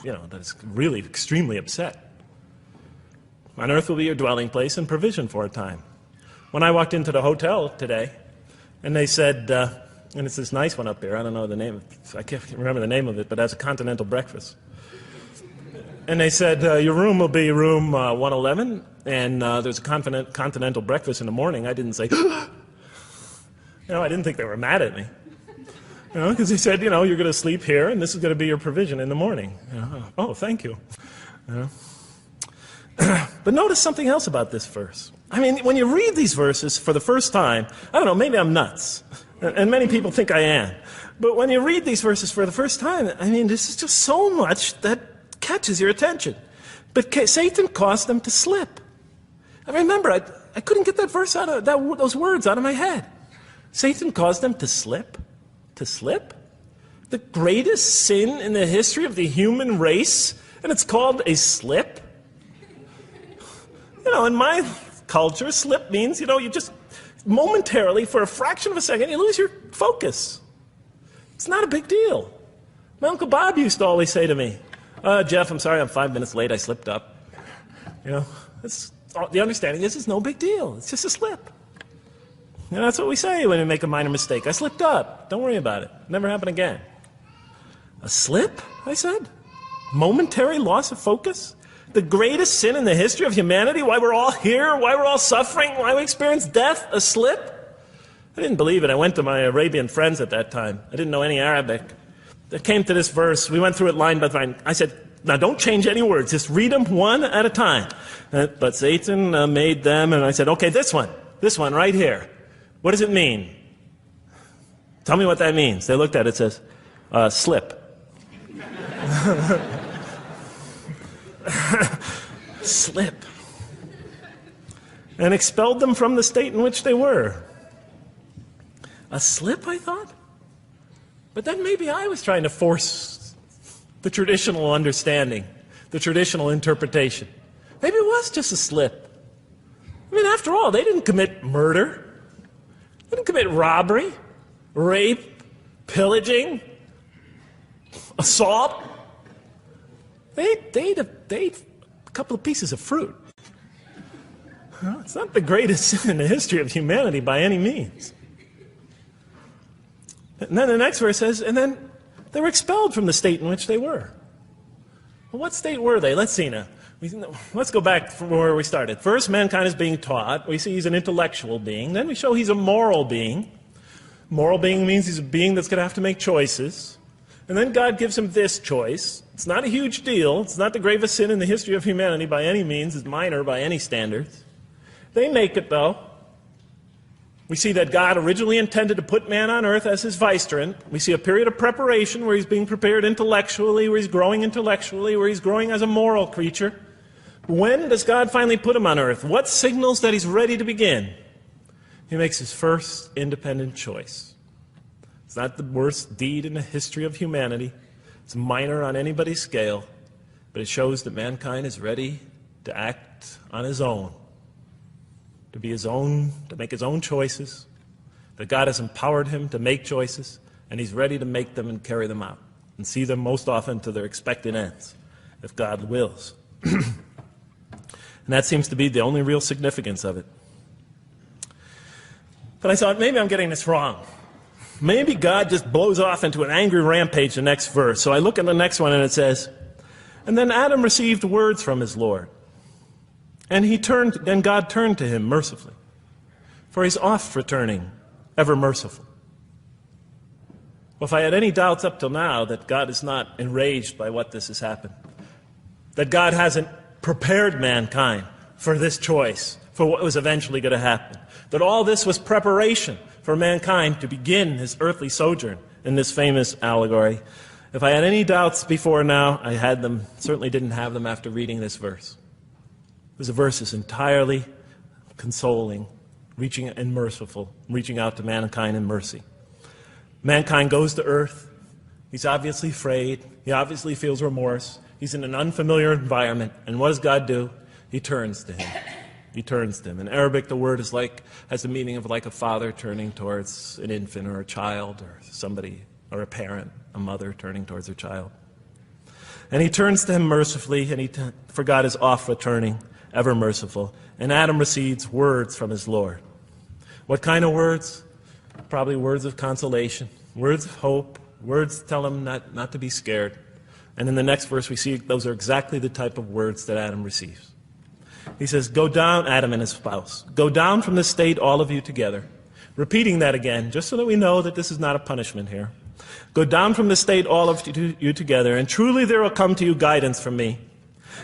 [SPEAKER 2] that is really extremely upset. On earth will be your dwelling place and provision for a time. When I walked into the hotel today, and they said, and it's this nice one up here, I don't know the name, I can't remember the name of it, but it has a continental breakfast. And they said, your room will be room 111, and there's a continental breakfast in the morning. I didn't say, I didn't think they were mad at me. Because he said, you're going to sleep here, and this is going to be your provision in the morning. Oh, thank you. But notice something else about this verse. When you read these verses for the first time, I don't know, maybe I'm nuts, and many people think I am. But when you read these verses for the first time, this is just so much that catches your attention. But Satan caused them to slip. I remember, I couldn't get that verse out of those words out of my head. Satan caused them to slip. To slip? The greatest sin in the history of the human race, and it's called a slip? In my culture, slip means, you just momentarily, for a fraction of a second, you lose your focus. It's not a big deal. My Uncle Bob used to always say to me, Jeff, I'm sorry, I'm 5 minutes late, I slipped up. The understanding is it's no big deal. It's just a slip. You know, that's what we say when we make a minor mistake. I slipped up. Don't worry about it. Never happen again. A slip, I said? Momentary loss of focus? The greatest sin in the history of humanity? Why we're all here? Why we're all suffering? Why we experience death? A slip? I didn't believe it. I went to my Arabian friends at that time. I didn't know any Arabic. I came to this verse. We went through it line by line. I said, now don't change any words. Just read them one at a time. But Satan made them, and I said, okay, this one right here. What does it mean? Tell me what that means. They looked at it. It says, slip. Slip. And expelled them from the state in which they were. A slip, I thought? But then maybe I was trying to force the traditional understanding, the traditional interpretation. Maybe it was just a slip. I mean, after all, they didn't commit murder. They didn't commit robbery, rape, pillaging, assault. They ate a couple of pieces of fruit. It's not the greatest sin in the history of humanity by any means. And then the next verse says, and then they were expelled from the state in which they were. Well, what state were they? Let's see now. Let's go back from where we started. First, mankind is being taught. We see he's an intellectual being. Then we show he's a moral being. Moral being means he's a being that's going to have to make choices. And then God gives him this choice. It's not a huge deal. It's not the gravest sin in the history of humanity by any means. It's minor by any standards. They make it, though. We see that God originally intended to put man on earth as his vicegerent. We see a period of preparation where he's being prepared intellectually, where he's growing as a moral creature. When does God finally put him on earth? What signals that he's ready to begin? He makes his first independent choice. It's not the worst deed in the history of humanity. It's minor on anybody's scale, but it shows that mankind is ready to act on his own, to be his own, to make his own choices, that God has empowered him to make choices, and he's ready to make them and carry them out, and see them most often to their expected ends, if God wills. And that seems to be the only real significance of it. But I thought, maybe I'm getting this wrong. Maybe God just blows off into an angry rampage the next verse. So I look at the next one and it says, and then Adam received words from his Lord. And God turned to him mercifully. For he's oft returning, ever merciful. Well, if I had any doubts up till now that God is not enraged by what this has happened, that God hasn't prepared mankind for this choice, for what was eventually going to happen, that all this was preparation for mankind to begin his earthly sojourn in this famous allegory. If I had any doubts before now, I had them, certainly didn't have them after reading this verse. Because the verse is entirely consoling, reaching and merciful, reaching out to mankind in mercy. Mankind goes to earth. He's obviously afraid. He obviously feels remorse. He's in an unfamiliar environment. And what does God do? He turns to him. He turns to him. In Arabic, the word has the meaning of like a father turning towards an infant or a child or somebody, or a parent, a mother turning towards her child. And he turns to him mercifully, and for God is oft returning, ever merciful. And Adam receives words from his Lord. What kind of words? Probably words of consolation, words of hope, words to tell him not to be scared. And in the next verse we see those are exactly the type of words that Adam receives. He says, go down, Adam and his spouse, go down from this state, all of you together. Repeating that again, just so that we know that this is not a punishment here. Go down from this state, all of you together, and truly there will come to you guidance from me.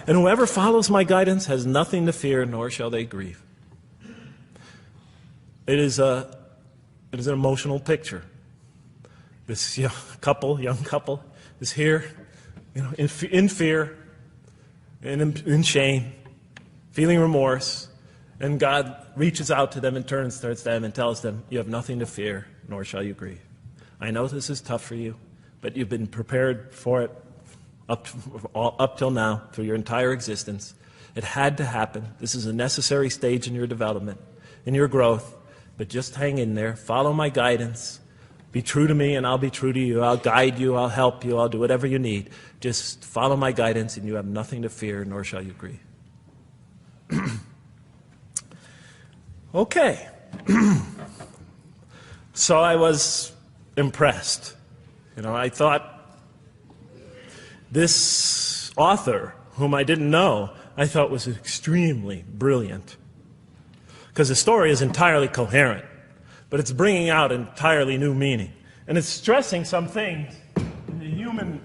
[SPEAKER 2] And whoever follows my guidance has nothing to fear, nor shall they grieve. It is an emotional picture. This young couple is here, in fear, and in shame, feeling remorse, and God reaches out to them and turns towards them and tells them, you have nothing to fear, nor shall you grieve. I know this is tough for you, but you've been prepared for it up till now, through your entire existence. It had to happen. This is a necessary stage in your development, in your growth, but just hang in there, follow my guidance, be true to me and I'll be true to you, I'll guide you, I'll help you, I'll do whatever you need. Just follow my guidance and you have nothing to fear, nor shall you grieve. Okay. So I was impressed. I thought this author, whom I didn't know, I thought was extremely brilliant. Because the story is entirely coherent, but it's bringing out entirely new meaning. And it's stressing some things in the human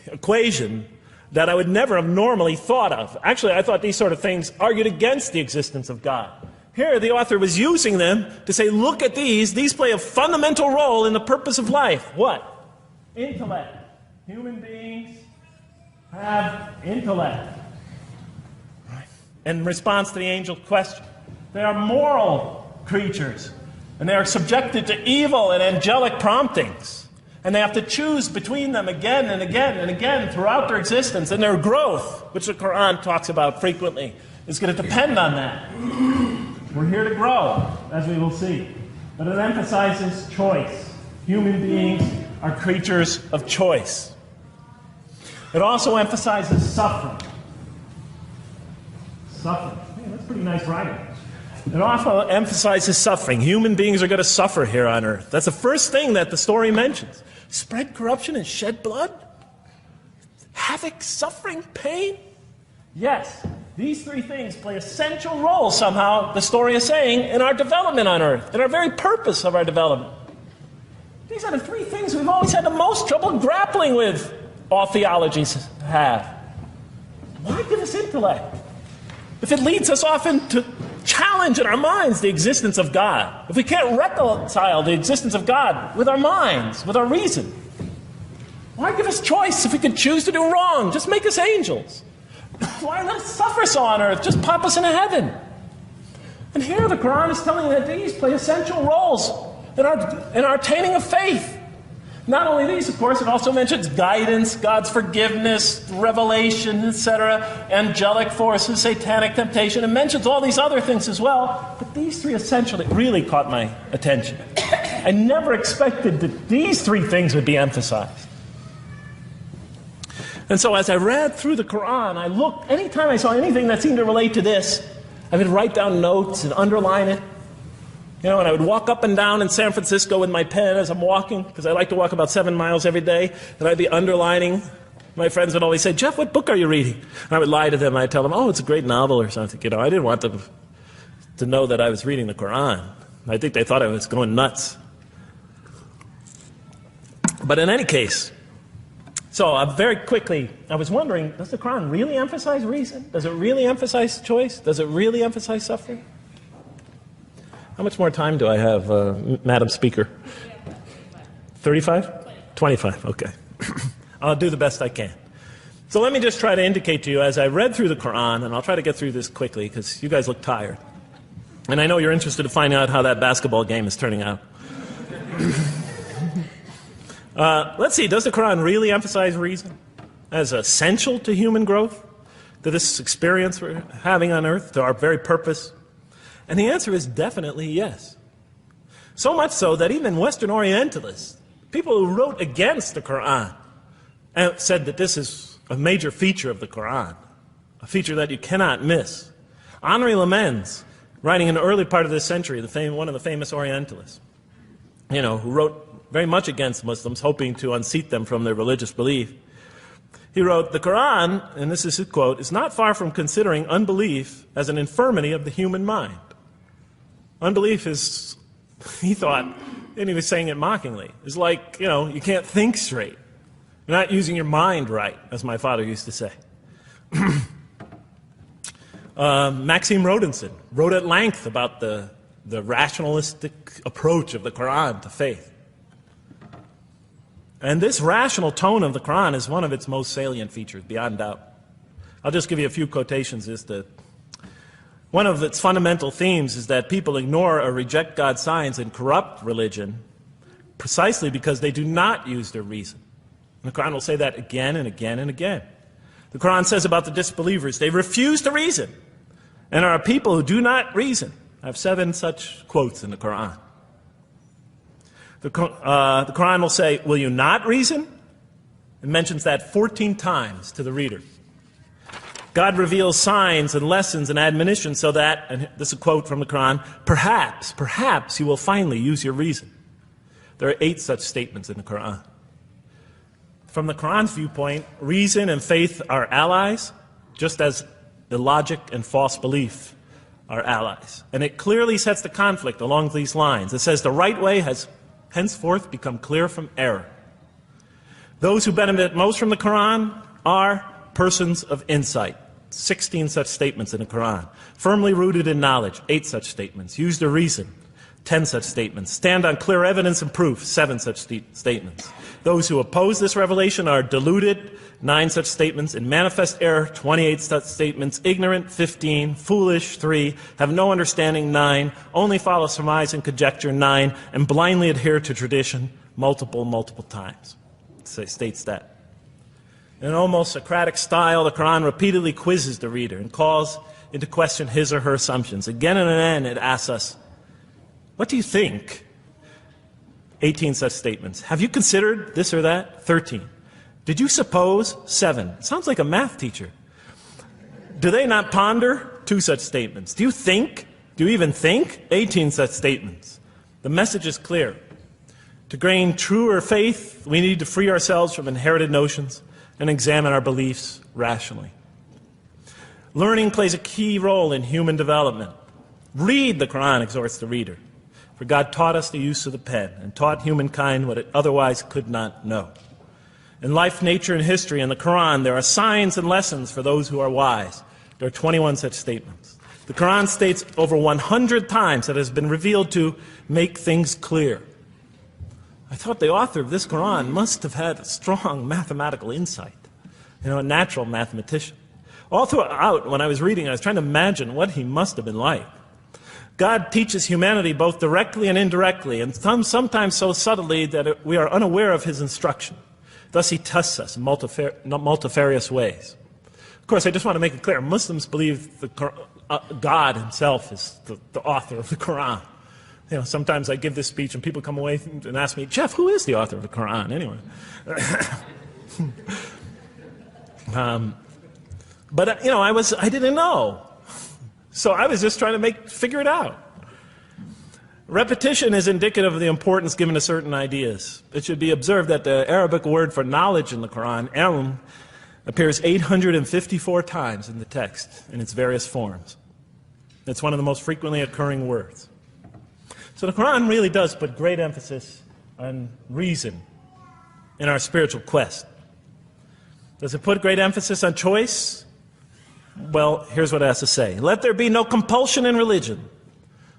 [SPEAKER 2] equation that I would never have normally thought of. Actually, I thought these sort of things argued against the existence of God. Here, the author was using them to say, look at these. These play a fundamental role in the purpose of life. What? Intellect. Human beings have intellect. Right. In response to the angel's question, they are moral creatures, and they are subjected to evil and angelic promptings. And they have to choose between them again and again and again throughout their existence. And their growth, which the Quran talks about frequently, is going to depend on that. We're here to grow, as we will see. But it emphasizes choice. Human beings are creatures of choice. It also emphasizes suffering. Suffering. Man, that's pretty nice writing. It also emphasizes suffering. Human beings are going to suffer here on earth. That's the first thing that the story mentions. Spread corruption and shed blood? Havoc, suffering, pain? Yes, these three things play essential roles somehow, the story is saying, in our development on earth, in our very purpose of our development. These are the three things we've always had the most trouble grappling with, all theologies have. Why give us intellect? If it leads us often to challenge in our minds the existence of God, if we can't reconcile the existence of God with our minds, with our reason, why give us choice if we could choose to do wrong? Just make us angels. Why let us suffer so on earth? Just pop us into heaven. And here the Quran is telling that these play essential roles in our attaining of faith. Not only these, of course, it also mentions guidance, God's forgiveness, revelation, etc., angelic forces, satanic temptation. It mentions all these other things as well. But these three essentially really caught my attention. I never expected that these three things would be emphasized. And so as I read through the Quran, I looked, anytime I saw anything that seemed to relate to this, I would write down notes and underline it. And I would walk up and down in San Francisco with my pen as I'm walking, because I like to walk about 7 miles every day, and I'd be underlining. My friends would always say, Jeff, what book are you reading? And I would lie to them. I'd tell them, oh, it's a great novel or something. I didn't want them to know that I was reading the Quran. I think they thought I was going nuts. But in any case, so very quickly, I was wondering, does the Quran really emphasize reason? Does it really emphasize choice? Does it really emphasize suffering? How much more time do I have, Madam Speaker? 35? 25, okay. I'll do the best I can. So let me just try to indicate to you, as I read through the Quran, and I'll try to get through this quickly, because you guys look tired. And I know you're interested to find out how that basketball game is turning out. Let's see, does the Quran really emphasize reason as essential to human growth, to this experience we're having on earth, to our very purpose? And the answer is definitely yes. So much so that even Western Orientalists, people who wrote against the Quran, said that this is a major feature of the Quran, a feature that you cannot miss. Henri Lamens, writing in the early part of this century, one of the famous Orientalists, who wrote very much against Muslims, hoping to unseat them from their religious belief. He wrote, the Quran, and this is his quote, is not far from considering unbelief as an infirmity of the human mind. Unbelief is, he thought, and he was saying it mockingly, is like, you can't think straight. You're not using your mind right, as my father used to say. Maxime Rodinson wrote at length about the rationalistic approach of the Quran to faith. And this rational tone of the Quran is one of its most salient features, beyond doubt. I'll just give you a few quotations. One of its fundamental themes is that people ignore or reject God's signs and corrupt religion precisely because they do not use their reason. And the Quran will say that again and again and again. The Quran says about the disbelievers, they refuse to reason and are a people who do not reason. I have 7 such quotes in the Quran. The Quran will say, will you not reason? It mentions that 14 times to the reader. God reveals signs and lessons and admonitions so that, and this is a quote from the Quran, perhaps you will finally use your reason. There are 8 such statements in the Quran. From the Quran's viewpoint, reason and faith are allies, just as illogic and false belief are allies. And it clearly sets the conflict along these lines. It says the right way has henceforth become clear from error. Those who benefit most from the Quran are persons of insight. 16 such statements in the Quran. Firmly rooted in knowledge, 8 such statements. Use the reason, 10 such statements. Stand on clear evidence and proof, 7 such statements. Those who oppose this revelation are deluded, 9 such statements. In manifest error, 28 such statements. Ignorant, 15. Foolish, 3. Have no understanding, 9. Only follow surmise and conjecture, 9. And blindly adhere to tradition, multiple times. It states that. In an almost Socratic style, the Quran repeatedly quizzes the reader and calls into question his or her assumptions. Again and again, it asks us, what do you think? 18 such statements. Have you considered this or that? 13. Did you suppose? 7. Sounds like a math teacher. Do they not ponder? 2 such statements. Do you think? Do you even think? 18 such statements. The message is clear. To gain truer faith, we need to free ourselves from inherited notions and examine our beliefs rationally. Learning plays a key role in human development. Read the Quran, exhorts the reader. For God taught us the use of the pen and taught humankind what it otherwise could not know. In life, nature, and history, in the Quran, there are signs and lessons for those who are wise. There are 21 such statements. The Quran states over 100 times that it has been revealed to make things clear. I thought the author of this Quran must have had a strong mathematical insight, a natural mathematician. All throughout, when I was reading, I was trying to imagine what he must have been like. God teaches humanity both directly and indirectly, and sometimes so subtly that we are unaware of his instruction. Thus he tests us in multifarious ways. Of course, I just want to make it clear, Muslims believe God himself is the author of the Quran. Sometimes I give this speech and people come away and ask me, Jeff, who is the author of the Quran anyway? But I didn't know. So I was just trying to figure it out. Repetition is indicative of the importance given to certain ideas. It should be observed that the Arabic word for knowledge in the Quran, ilm, appears 854 times in the text in its various forms. It's one of the most frequently occurring words. So the Quran really does put great emphasis on reason in our spiritual quest. Does it put great emphasis on choice? Well, here's what it has to say. Let there be no compulsion in religion.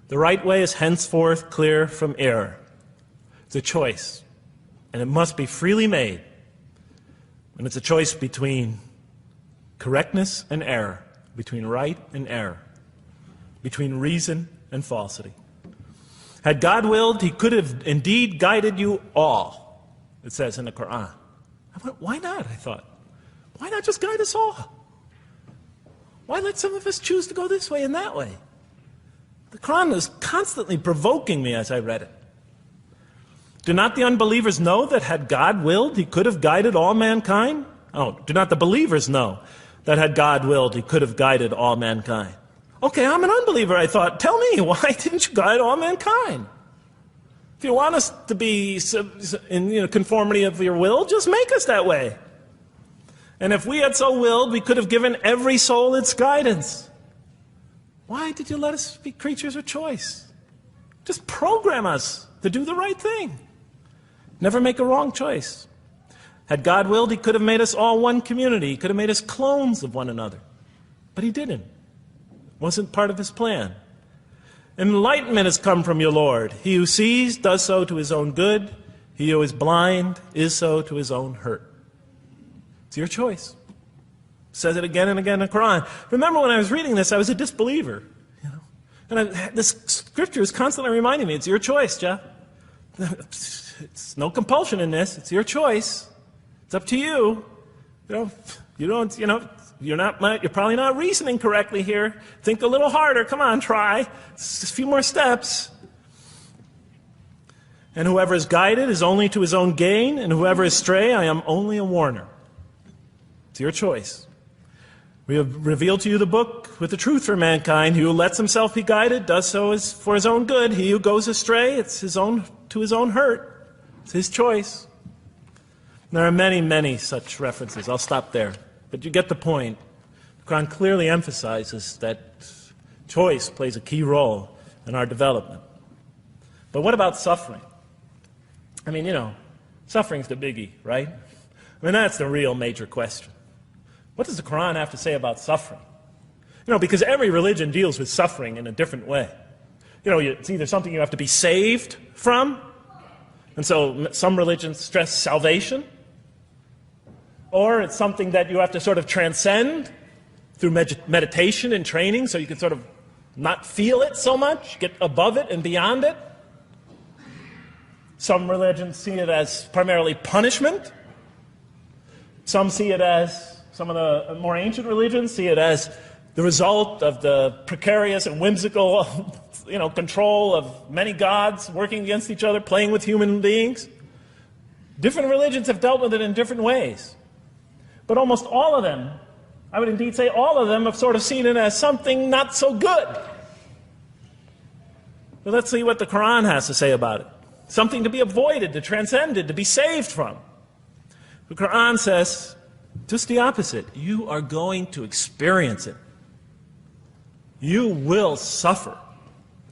[SPEAKER 2] The right way is henceforth clear from error. It's a choice, and it must be freely made. And it's a choice between correctness and error, between right and error, between reason and falsity. Had God willed, he could have indeed guided you all, it says in the Quran. Why not, I thought. Why not just guide us all? Why let some of us choose to go this way and that way? The Quran is constantly provoking me as I read it. Do not the unbelievers know that had God willed, he could have guided all mankind? Oh, do not the believers know that had God willed, he could have guided all mankind? Okay, I'm an unbeliever, I thought. Tell me, why didn't you guide all mankind? If you want us to be in conformity of your will, just make us that way. And if we had so willed, we could have given every soul its guidance. Why did you let us be creatures of choice? Just program us to do the right thing. Never make a wrong choice. Had God willed, he could have made us all one community. He could have made us clones of one another. But he didn't. It wasn't part of his plan. Enlightenment has come from your Lord. He who sees does so to his own good. He who is blind is so to his own hurt. It's your choice. It says it again and again in the Quran. Remember when I was reading this, I was a disbeliever. And this scripture is constantly reminding me, it's your choice, Jeff. It's no compulsion in this. It's your choice. It's up to you. You're probably not reasoning correctly here. Think a little harder. Come on, try. It's just a few more steps. And whoever is guided is only to his own gain, and whoever is stray, I am only a warner. It's your choice. We have revealed to you the book with the truth for mankind. He who lets himself be guided does so for his own good. He who goes astray, it's to his own hurt. It's his choice. There are many, many such references. I'll stop there. But you get the point. The Quran clearly emphasizes that choice plays a key role in our development. But what about suffering? I mean, suffering's the biggie, right? I mean, that's the real major question. What does the Quran have to say about suffering? Because every religion deals with suffering in a different way. It's either something you have to be saved from, and so some religions stress salvation, or it's something that you have to sort of transcend through meditation and training so you can sort of not feel it so much, get above it and beyond it. Some religions see it as primarily punishment. Some see it as, some of the more ancient religions see it as the result of the precarious and whimsical, control of many gods working against each other, playing with human beings. Different religions have dealt with it in different ways. But almost all of them, I would indeed say all of them, have sort of seen it as something not so good. But let's see what the Quran has to say about it. Something to be avoided, to transcended, to be saved from. The Quran says just the opposite. You are going to experience it. You will suffer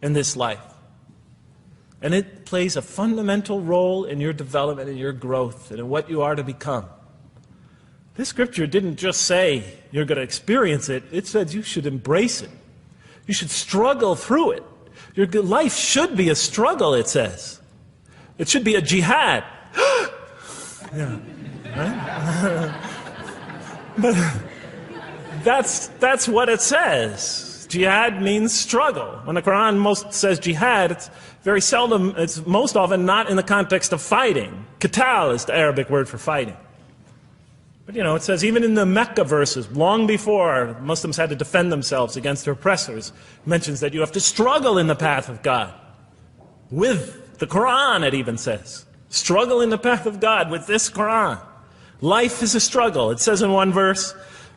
[SPEAKER 2] in this life. And it plays a fundamental role in your development, in your growth, and in what you are to become. This scripture didn't just say you're going to experience it. It says you should embrace it. You should struggle through it. Your life should be a struggle, it says. It should be a jihad. Yeah, right? But that's what it says. Jihad means struggle. When the Quran most says jihad, it's very seldom, it's most often not in the context of fighting. Qital is the Arabic word for fighting. But it says even in the Mecca verses, long before Muslims had to defend themselves against their oppressors, it mentions that you have to struggle in the path of God. With the Quran, it even says. Struggle in the path of God with this Quran. Life is a struggle. It says in one verse,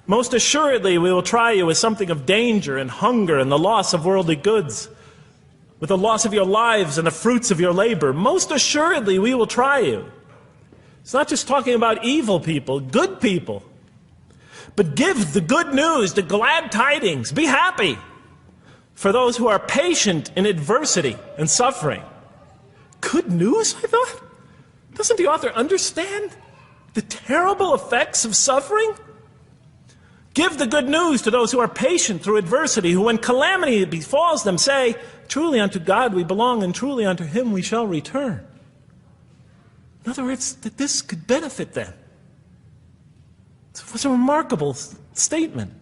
[SPEAKER 2] most assuredly we will try you with something of danger and hunger and the loss of worldly goods, with the loss of your lives and the fruits of your labor. Most assuredly we will try you. It's not just talking about evil people, good people. But give the good news, the glad tidings. Be happy for those who are patient in adversity and suffering. Good news, I thought? Doesn't the author understand the terrible effects of suffering? Give the good news to those who are patient through adversity, who when calamity befalls them say, truly unto God we belong and truly unto Him we shall return. In other words, that this could benefit them. It was a remarkable statement.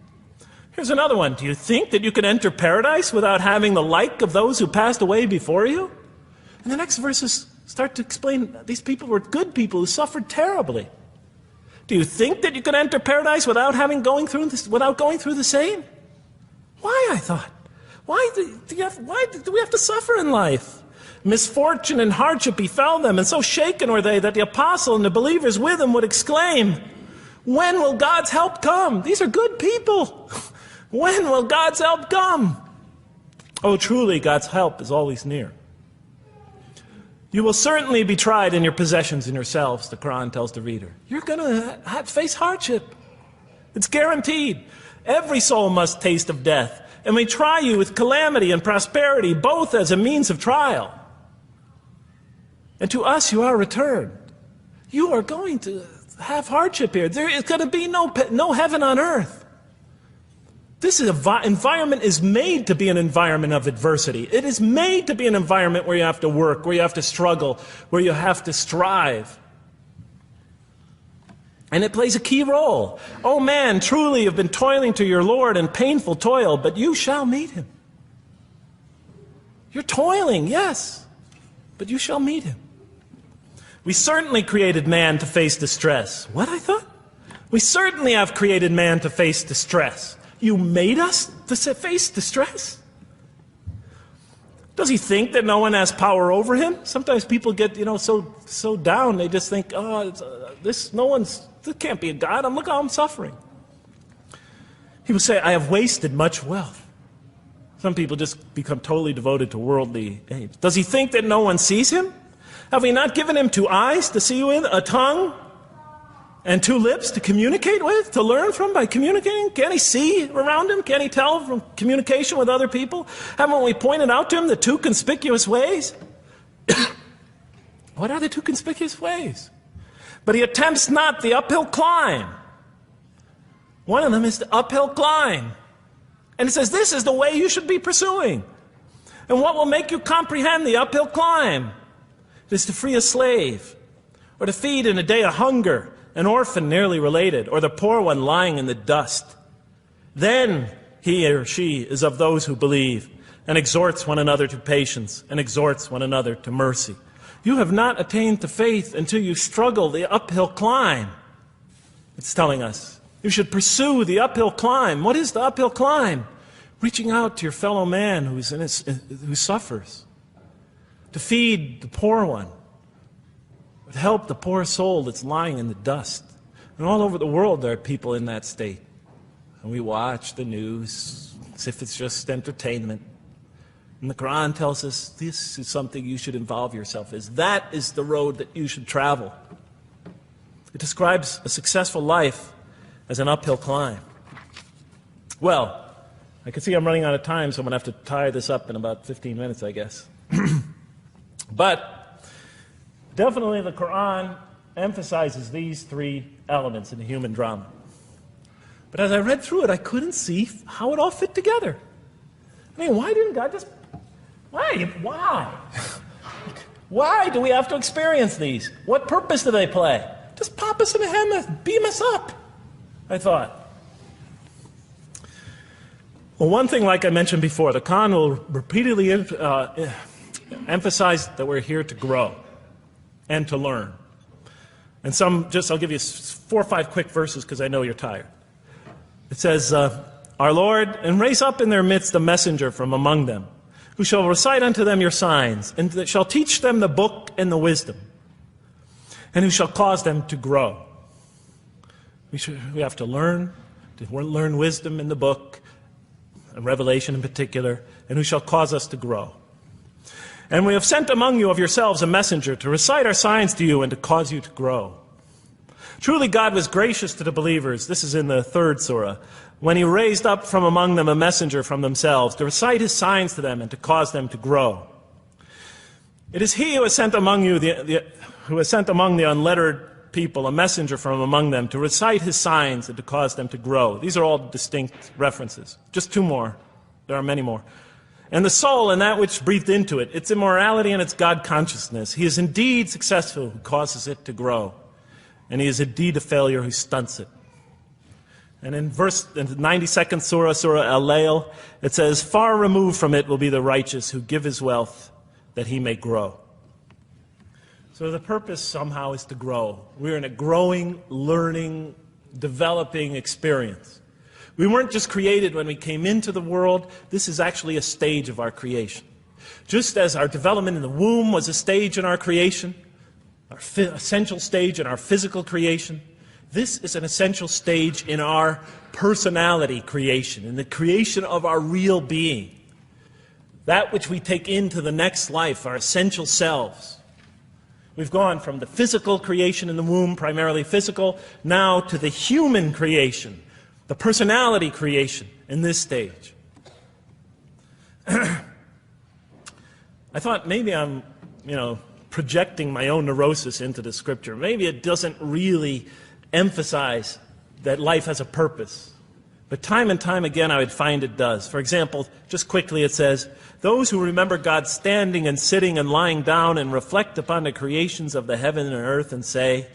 [SPEAKER 2] Here's another one. Do you think that you can enter paradise without having the like of those who passed away before you? And the next verses start to explain these people were good people who suffered terribly. Do you think that you could enter paradise without going through the same? Why, I thought? Why do we have to suffer in life? Misfortune and hardship befell them, and so shaken were they that the apostle and the believers with him would exclaim, when will God's help come? These are good people. When will God's help come? Oh, truly, God's help is always near. You will certainly be tried in your possessions and yourselves, the Quran tells the reader. You're going to face hardship. It's guaranteed. Every soul must taste of death, and we try you with calamity and prosperity, both as a means of trial. And to us you are returned. You are going to have hardship here. There is going to be no heaven on earth. This environment is made to be an environment of adversity. It is made to be an environment where you have to work, where you have to struggle, where you have to strive. And it plays a key role. Oh man, truly you've been toiling to your Lord in painful toil, but you shall meet Him. You're toiling, yes, but you shall meet Him. We certainly created man to face distress. What, I thought? We certainly have created man to face distress. You made us to face distress? Does he think that no one has power over him? Sometimes people get, so down, they just think, this can't be a God. Look how I'm suffering. He would say, I have wasted much wealth. Some people just become totally devoted to worldly aims. Does he think that no one sees him? Have we not given him 2 eyes to see with, a tongue, and 2 lips to communicate with, to learn from by communicating? Can't he see around him? Can't he tell from communication with other people? Haven't we pointed out to him the 2 conspicuous ways? What are the 2 conspicuous ways? But he attempts not the uphill climb. One of them is the uphill climb. And it says this is the way you should be pursuing. And what will make you comprehend the uphill climb? It is to free a slave, or to feed in a day of hunger an orphan nearly related, or the poor one lying in the dust. Then he or she is of those who believe, and exhorts one another to patience, and exhorts one another to mercy. You have not attained to faith until you struggle the uphill climb. It's telling us you should pursue the uphill climb. What is the uphill climb? Reaching out to your fellow man who suffers, to feed the poor one, to help the poor soul that's lying in the dust. And all over the world there are people in that state. And we watch the news as if it's just entertainment. And the Quran tells us this is something you should involve yourself in. That is the road that you should travel. It describes a successful life as an uphill climb. Well, I can see I'm running out of time, so I'm going to have to tie this up in about 15 minutes, I guess. But definitely the Quran emphasizes these 3 elements in the human drama. But as I read through it, I couldn't see how it all fit together. I mean, why didn't God just... Why? Why do we have to experience these? What purpose do they play? Just pop us in the head, beam us up, I thought. Well, one thing, like I mentioned before, the Quran will repeatedly emphasize that we're here to grow and to learn. And I'll give you 4 or 5 quick verses because I know you're tired. It says, Our Lord, and raise up in their midst a messenger from among them, who shall recite unto them your signs, and that shall teach them the book and the wisdom, and who shall cause them to grow. We have to learn wisdom in the book, and Revelation in particular, and who shall cause us to grow. And we have sent among you of yourselves a messenger to recite our signs to you and to cause you to grow. Truly God was gracious to the believers, this is in the 3rd surah, when he raised up from among them a messenger from themselves to recite his signs to them and to cause them to grow. It is he who has sent among you who has sent among the unlettered people a messenger from among them to recite his signs and to cause them to grow. These are all distinct references. Just 2 more. There are many more. And the soul and that which breathed into it, its immorality and its God consciousness. He is indeed successful who causes it to grow. And he is indeed a failure who stunts it. And in the 92nd surah, Surah Al-Layl, it says, Far removed from it will be the righteous who give his wealth that he may grow. So the purpose somehow is to grow. We're in a growing, learning, developing experience. We weren't just created when we came into the world. This is actually a stage of our creation. Just as our development in the womb was a stage in our creation, our essential stage in our physical creation, this is an essential stage in our personality creation, in the creation of our real being. That which we take into the next life, our essential selves. We've gone from the physical creation in the womb, primarily physical, now to the human creation, the personality creation in this stage. I thought maybe I'm, projecting my own neurosis into the scripture. Maybe it doesn't really emphasize that life has a purpose. But time and time again I would find it does. For example, just quickly it says, those who remember God standing and sitting and lying down and reflect upon the creations of the heaven and earth and say,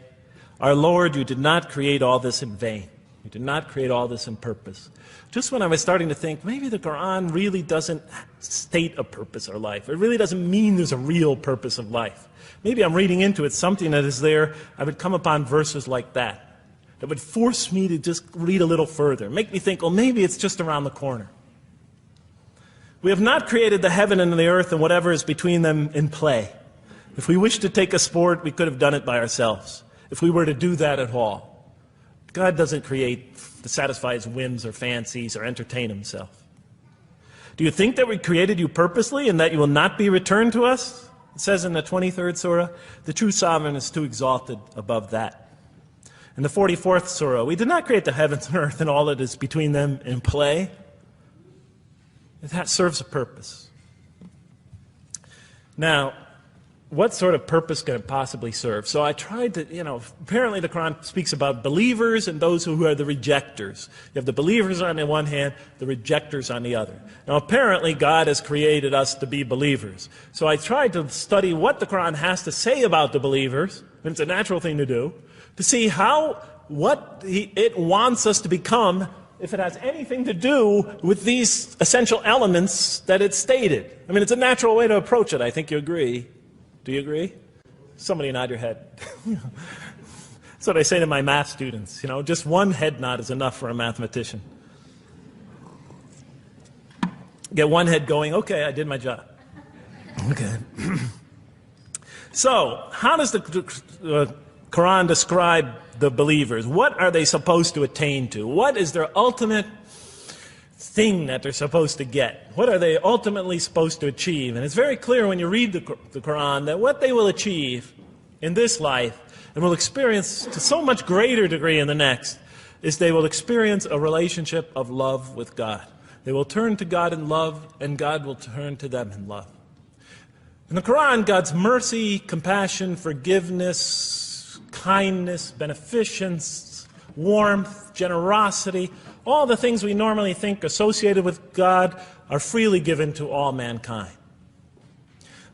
[SPEAKER 2] Our Lord, you did not create all this in vain. You did not create all this in purpose. Just when I was starting to think, maybe the Quran really doesn't state a purpose of life. It really doesn't mean there's a real purpose of life. Maybe I'm reading into it something that is there. I would come upon verses like that would force me to just read a little further, make me think, well, maybe it's just around the corner. We have not created the heaven and the earth and whatever is between them in play. If we wished to take a sport, we could have done it by ourselves, if we were to do that at all. God doesn't create to satisfy his whims or fancies or entertain himself. Do you think that we created you purposely and that you will not be returned to us? It says in the 23rd surah, the true sovereign is too exalted above that. In the 44th surah, we did not create the heavens and earth and all that is between them in play. That serves a purpose. Now, what sort of purpose can it possibly serve? So I tried to, apparently the Quran speaks about believers and those who are the rejectors. You have the believers on the one hand, the rejectors on the other. Now apparently God has created us to be believers. So I tried to study what the Quran has to say about the believers, and it's a natural thing to do, to see what it wants us to become, if it has anything to do with these essential elements that it stated. I mean, it's a natural way to approach it. I think you agree. Do you agree? Somebody nod your head. That's what I say to my math students. Just one head nod is enough for a mathematician. Get one head going, okay, I did my job. Okay. So, how does the Quran describe the believers? What are they supposed to attain to? What is their ultimate thing that they're supposed to get? What are they ultimately supposed to achieve? And it's very clear when you read the Quran that what they will achieve in this life and will experience to so much greater degree in the next is they will experience a relationship of love with God. They will turn to God in love, and God will turn to them in love. In the Quran, God's mercy, compassion, forgiveness, kindness, beneficence, warmth, generosity, all the things we normally think associated with God are freely given to all mankind.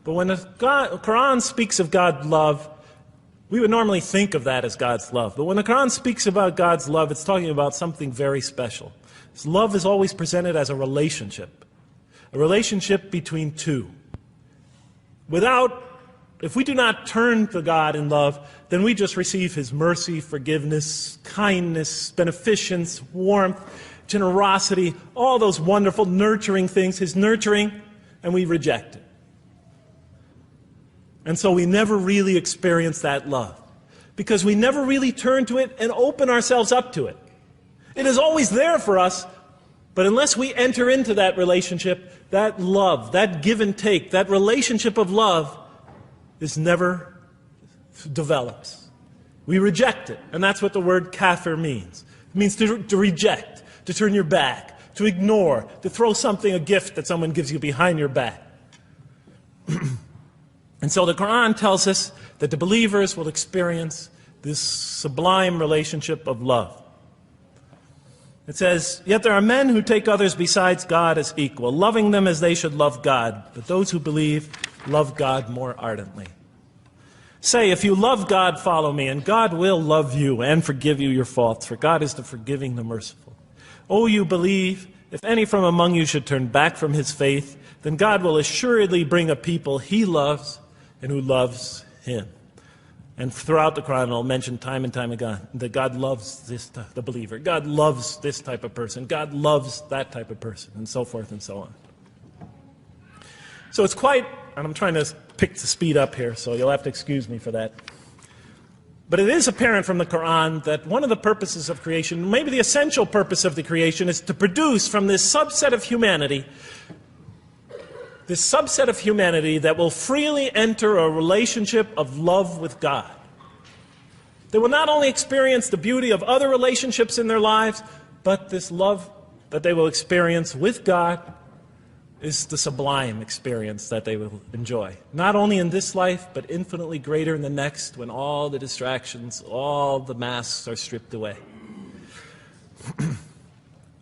[SPEAKER 2] But when the Quran speaks of God's love, we would normally think of that as God's love. But when the Quran speaks about God's love, it's talking about something very special. Love is always presented as a relationship between two. If we do not turn to God in love, then we just receive His mercy, forgiveness, kindness, beneficence, warmth, generosity, all those wonderful nurturing things, His nurturing, and we reject it. And so we never really experience that love, because we never really turn to it and open ourselves up to it. It is always there for us, but unless we enter into that relationship, that love, that give and take, that relationship of love never develops. We reject it, and that's what the word kafir means. It means to reject, to turn your back, to ignore, to throw a gift that someone gives you behind your back. And so the Quran tells us that the believers will experience this sublime relationship of love. It says, "Yet there are men who take others besides God as equal, loving them as they should love God. But those who believe love God more ardently. Say, if you love God, follow me, and God will love you and forgive you your faults, for God is the forgiving, the merciful. O you believe, if any from among you should turn back from his faith, then God will assuredly bring a people He loves and who loves Him." And throughout the Quran, I'll mention time and time again that God loves the believer. God loves this type of person. God loves that type of person, and so forth and so on. So it's quite, and I'm trying to pick the speed up here, so you'll have to excuse me for that. But it is apparent from the Quran that one of the purposes of creation, maybe the essential purpose of the creation, is to produce from this subset of humanity that will freely enter a relationship of love with God. They will not only experience the beauty of other relationships in their lives, but this love that they will experience with God is the sublime experience that they will enjoy. Not only in this life, but infinitely greater in the next, when all the distractions, all the masks are stripped away.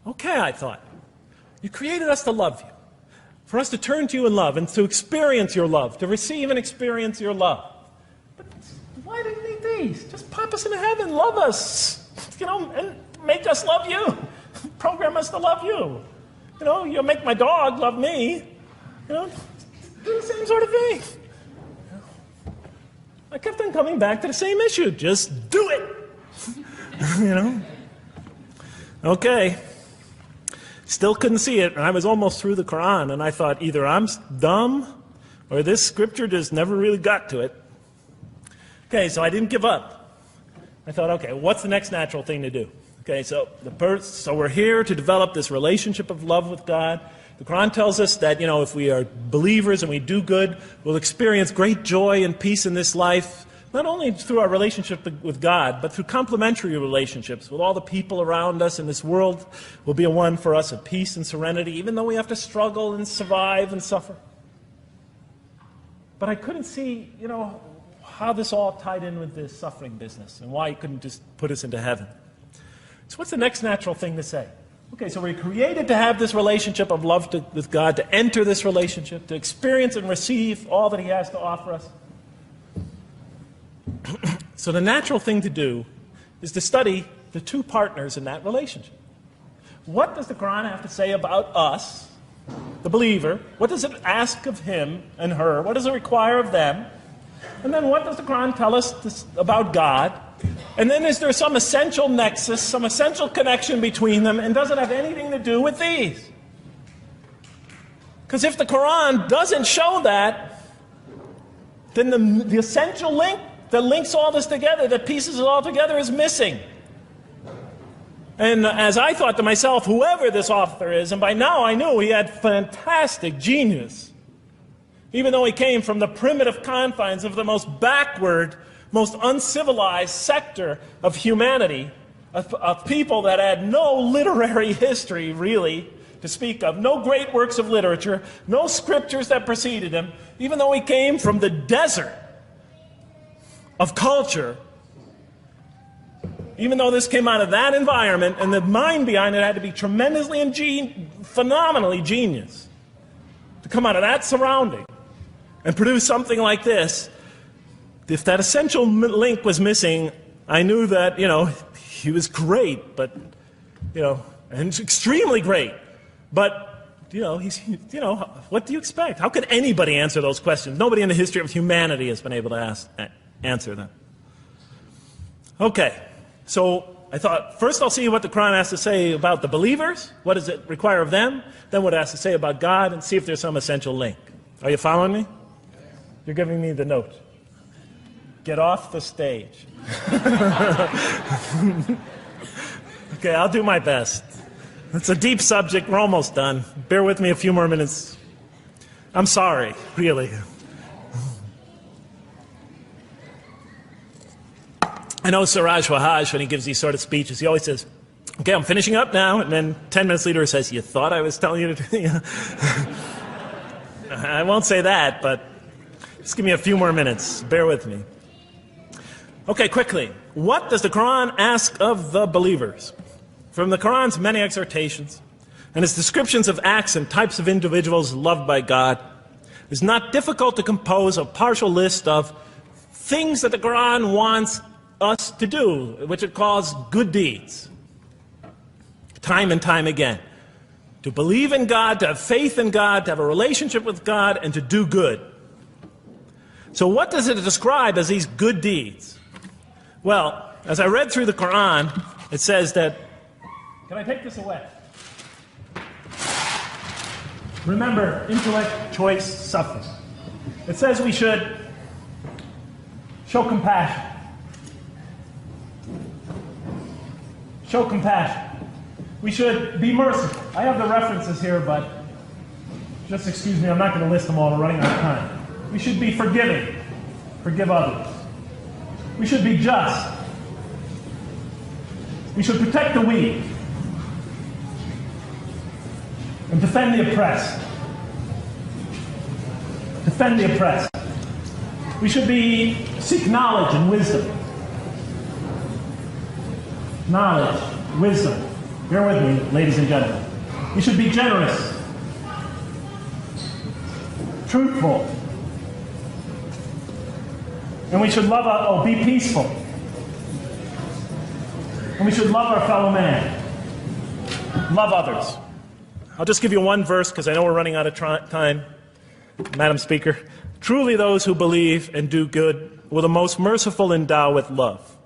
[SPEAKER 2] Okay, I thought, you created us to love you, for us to turn to you in love and to experience your love, to receive and experience your love. But why do you need these? Just pop us into heaven, love us, and make us love you. Program us to love you. You'll make my dog love me. Do the same sort of thing. I kept on coming back to the same issue. Just do it. Okay. Still couldn't see it, and I was almost through the Quran, and I thought either I'm dumb or this scripture just never really got to it. Okay, so I didn't give up. I thought, okay, what's the next natural thing to do? Okay, so we're here to develop this relationship of love with God. The Quran tells us that, if we are believers and we do good, we'll experience great joy and peace in this life, not only through our relationship with God, but through complementary relationships with all the people around us in this world will be a one for us of peace and serenity, even though we have to struggle and survive and suffer. But I couldn't see, how this all tied in with this suffering business and why he couldn't just put us into heaven. So what's the next natural thing to say? Okay, so we're created to have this relationship of love with God, to enter this relationship, to experience and receive all that he has to offer us. So the natural thing to do is to study the two partners in that relationship. What does the Quran have to say about us, the believer? What does it ask of him and her? What does it require of them? And then what does the Quran tell us about God? And then is there some essential nexus, some essential connection between them, and does it have anything to do with these? Because if the Quran doesn't show that, then the essential link that links all this together, that pieces it all together, is missing. And as I thought to myself, whoever this author is, and by now I knew he had fantastic genius, even though he came from the primitive confines of the most backward, most uncivilized sector of humanity, of people that had no literary history, really, to speak of, no great works of literature, no scriptures that preceded him, even though he came from the desert of culture, even though this came out of that environment, and the mind behind it had to be tremendously phenomenally genius to come out of that surrounding and produce something like this. If that essential link was missing, I knew that, he was great, but, and extremely great. But, what do you expect? How could anybody answer those questions? Nobody in the history of humanity has been able to answer them. Okay, so I thought, first I'll see what the Quran has to say about the believers. What does it require of them? Then what it has to say about God, and see if there's some essential link. Are you following me? You're giving me the note. Get off the stage. Okay, I'll do my best. It's a deep subject. We're almost done. Bear with me a few more minutes. I'm sorry, really. I know Siraj Wahaj, when he gives these sort of speeches, he always says, okay, I'm finishing up now, and then 10 minutes later he says, you thought I was telling you to... I won't say that, but just give me a few more minutes. Bear with me. Okay, quickly. What does the Quran ask of the believers? From the Quran's many exhortations and its descriptions of acts and types of individuals loved by God, it's not difficult to compose a partial list of things that the Quran wants us to do, which it calls good deeds, time and time again. To believe in God, to have faith in God, to have a relationship with God, and to do good. So what does it describe as these good deeds? Well, as I read through the Quran, it says that... Can I take this away? Remember, intellect, choice, suffering. It says we should show compassion. Show compassion. We should be merciful. I have the references here, but just excuse me, I'm not going to list them all. We're running out of time. We should be forgiving. Forgive others. We should be just. We should protect the weak and defend the oppressed. Defend the oppressed. We should seek knowledge and wisdom. Knowledge, wisdom. Bear with me, ladies and gentlemen. We should be generous, truthful, and we should be peaceful. And we should love our fellow man. Love others. I'll just give you one verse because I know we're running out of time, Madam Speaker. Truly those who believe and do good will the most merciful endow with love.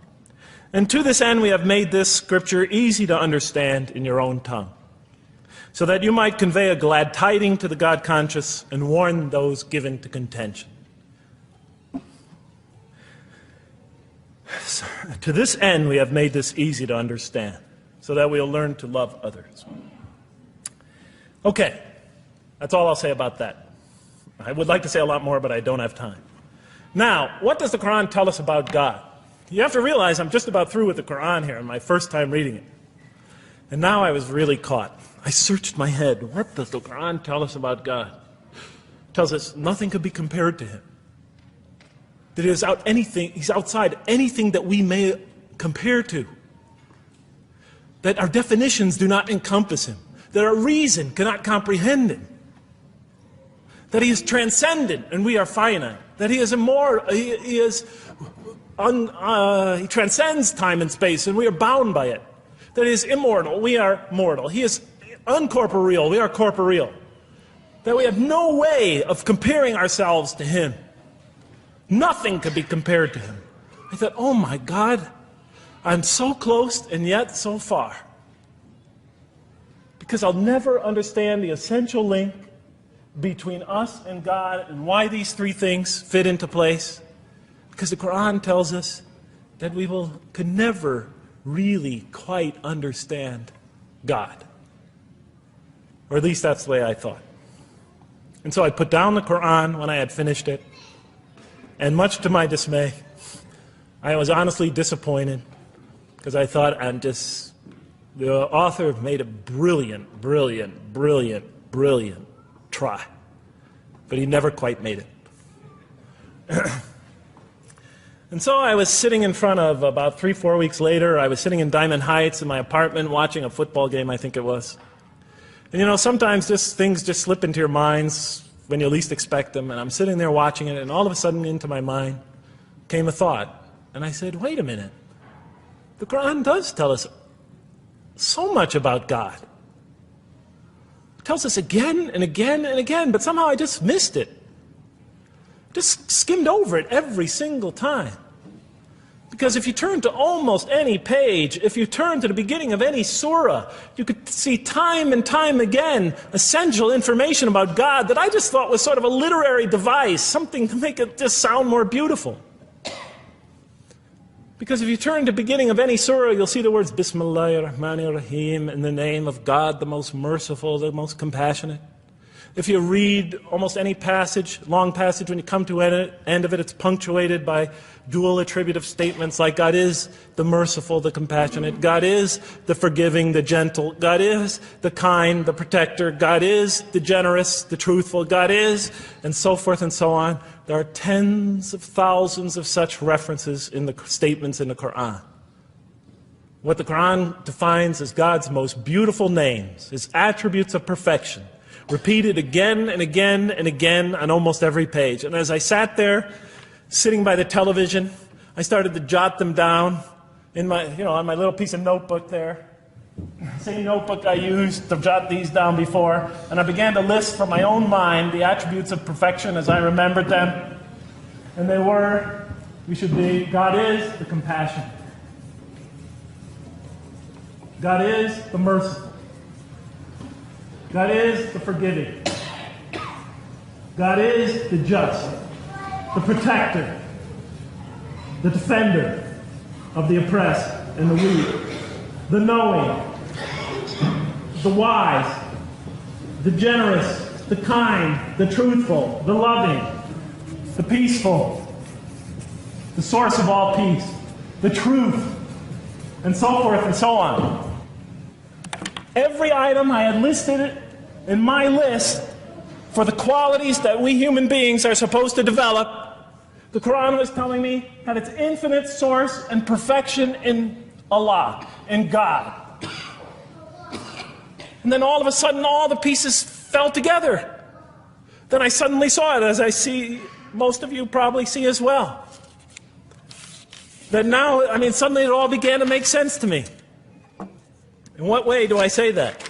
[SPEAKER 2] And to this end we have made this scripture easy to understand in your own tongue, so that you might convey a glad tiding to the God-conscious and warn those given to contention. To this end we have made this easy to understand. so that we'll learn to love others. Okay, that's all I'll say about that. I would like to say a lot more, but I don't have time. Now, what does the Quran tell us about God? You have to realize I'm just about through with the Quran here, in my first time reading it. And now I was really caught. I searched my head. What does the Quran tell us about God? It tells us nothing could be compared to Him. That He's outside anything that we may compare to. That our definitions do not encompass Him. That our reason cannot comprehend Him. That He is transcendent and we are finite. That He is immortal. He transcends time and space and we are bound by it. That He is immortal, we are mortal. He is uncorporeal, we are corporeal. That we have no way of comparing ourselves to Him. Nothing could be compared to Him. I thought, oh my God, I'm so close and yet so far. Because I'll never understand the essential link between us and God and why these three things fit into place. Because the Quran tells us that we could never really quite understand God. Or at least that's the way I thought. And so I put down the Quran when I had finished it. And much to my dismay, I was honestly disappointed because I thought the author made a brilliant try. But he never quite made it. And so I was sitting in front of, about 3-4 weeks later, I was sitting in Diamond Heights in my apartment watching a football game, I think it was. And you know, sometimes things just slip into your minds when you least expect them. And I'm sitting there watching it, and all of a sudden into my mind came a thought. And I said, wait a minute. The Quran does tell us so much about God. It tells us again and again and again, but somehow I just missed it. Just skimmed over it every single time. Because if you turn to almost any page, if you turn to the beginning of any surah, you could see time and time again essential information about God that I just thought was sort of a literary device, something to make it just sound more beautiful. Because if you turn to the beginning of any surah, you'll see the words Bismillahir Rahmanir Rahim, in the name of God, the most merciful, the most compassionate. If you read almost any passage, long passage, when you come to the end of it, it's punctuated by dual attributive statements like God is the merciful, the compassionate, God is the forgiving, the gentle, God is the kind, the protector, God is the generous, the truthful, God is, and so forth and so on. There are tens of thousands of such references in the statements in the Quran. What the Quran defines as God's most beautiful names, His attributes of perfection, repeated again and again and again on almost every page. And as I sat there, sitting by the television, I started to jot them down in my, on my little piece of notebook there. Same notebook I used to jot these down before. And I began to list from my own mind the attributes of perfection as I remembered them. And they were, God is the compassionate. God is the merciful. God is the forgiving. God is the just, the protector, the defender of the oppressed and the weak, the knowing, the wise, the generous, the kind, the truthful, the loving, the peaceful, the source of all peace, the truth, and so forth and so on. Every item I had listed in my list for the qualities that we human beings are supposed to develop, the Quran was telling me had its infinite source and perfection in Allah, in God. And then all of a sudden all the pieces fell together. Then I suddenly saw it, as I see most of you probably see as well. That now, suddenly it all began to make sense to me. In what way do I say that?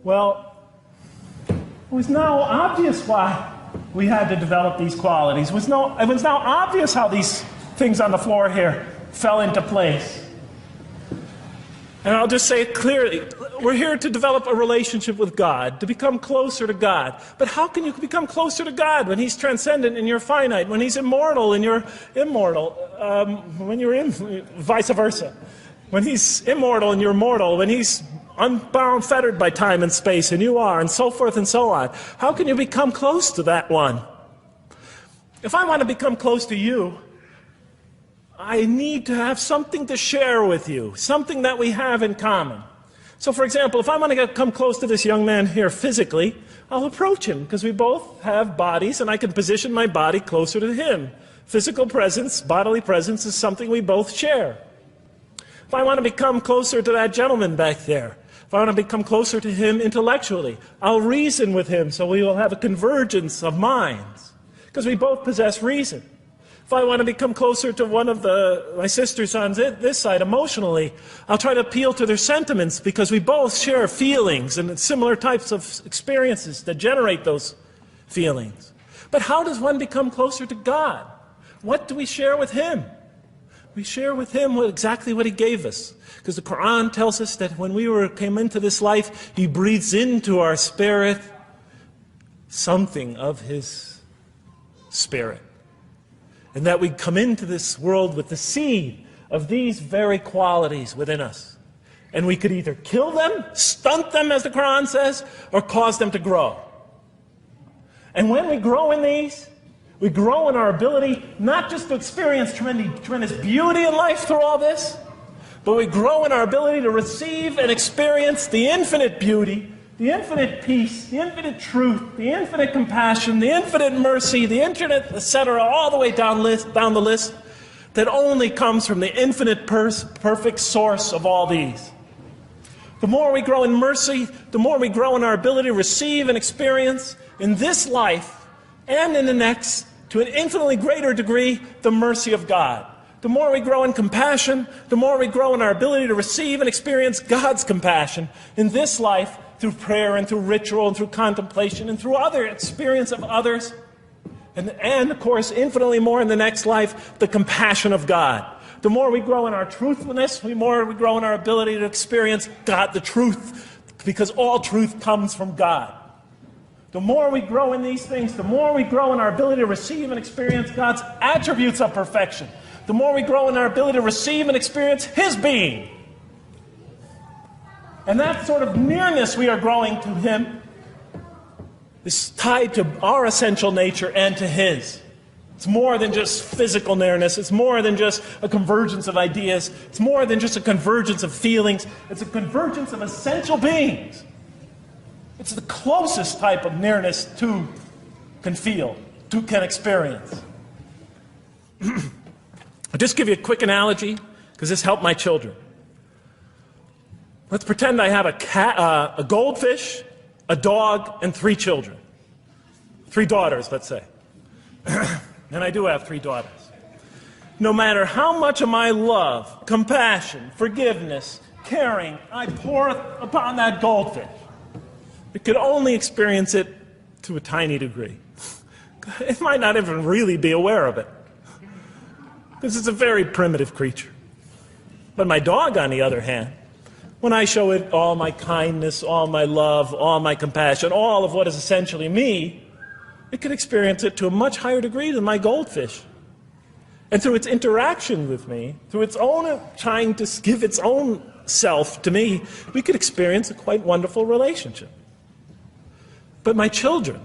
[SPEAKER 2] Well, it was now obvious why we had to develop these qualities. It was now obvious how these things on the floor here fell into place. And I'll just say it clearly. We're here to develop a relationship with God, to become closer to God. But how can you become closer to God when He's transcendent and you're finite, when He's immortal and you're immortal, when you're vice versa? when he's immortal and you're mortal, when he's unbound, fettered by time and space, and you are, and so forth and so on, how can you become close to that one? If I want to become close to you, I need to have something to share with you, something that we have in common. So, for example, if I want to come close to this young man here physically, I'll approach him, because we both have bodies, and I can position my body closer to him. Physical presence, bodily presence, is something we both share. If I want to become closer to that gentleman back there, if I want to become closer to him intellectually, I'll reason with him so we will have a convergence of minds, because we both possess reason. If I want to become closer to one of my sisters on this side emotionally, I'll try to appeal to their sentiments, because we both share feelings and similar types of experiences that generate those feelings. But how does one become closer to God? What do we share with Him? We share with Him exactly what He gave us. Because the Quran tells us that when we came into this life, He breathes into our spirit something of His Spirit. And that we come into this world with the seed of these very qualities within us. And we could either kill them, stunt them, as the Quran says, or cause them to grow. And when we grow in these, we grow in our ability not just to experience tremendous beauty in life through all this, but we grow in our ability to receive and experience the infinite beauty, the infinite peace, the infinite truth, the infinite compassion, the infinite mercy, the infinite, etc., all the way down the list, that only comes from the infinite perfect source of all these. The more we grow in mercy, the more we grow in our ability to receive and experience in this life and in the next, to an infinitely greater degree, the mercy of God. The more we grow in compassion, the more we grow in our ability to receive and experience God's compassion in this life, through prayer and through ritual and through contemplation and through other experience of others. And of course, infinitely more in the next life, the compassion of God. The more we grow in our truthfulness, the more we grow in our ability to experience God, the truth, because all truth comes from God. The more we grow in these things, the more we grow in our ability to receive and experience God's attributes of perfection. The more we grow in our ability to receive and experience His being. And that sort of nearness we are growing to Him is tied to our essential nature and to His. It's more than just physical nearness. It's more than just a convergence of ideas. It's more than just a convergence of feelings. It's a convergence of essential beings. It's the closest type of nearness two can feel, two can experience. I'll just give you a quick analogy, because this helped my children. Let's pretend I have a goldfish, a dog, and 3 children. 3 daughters, let's say. And I do have 3 daughters. No matter how much of my love, compassion, forgiveness, caring I pour upon that goldfish, it could only experience it to a tiny degree. It might not even really be aware of it, because it's a very primitive creature. But my dog, on the other hand, when I show it all my kindness, all my love, all my compassion, all of what is essentially me, it can experience it to a much higher degree than my goldfish. And through its interaction with me, through its own trying to give its own self to me, we could experience a quite wonderful relationship. But my children,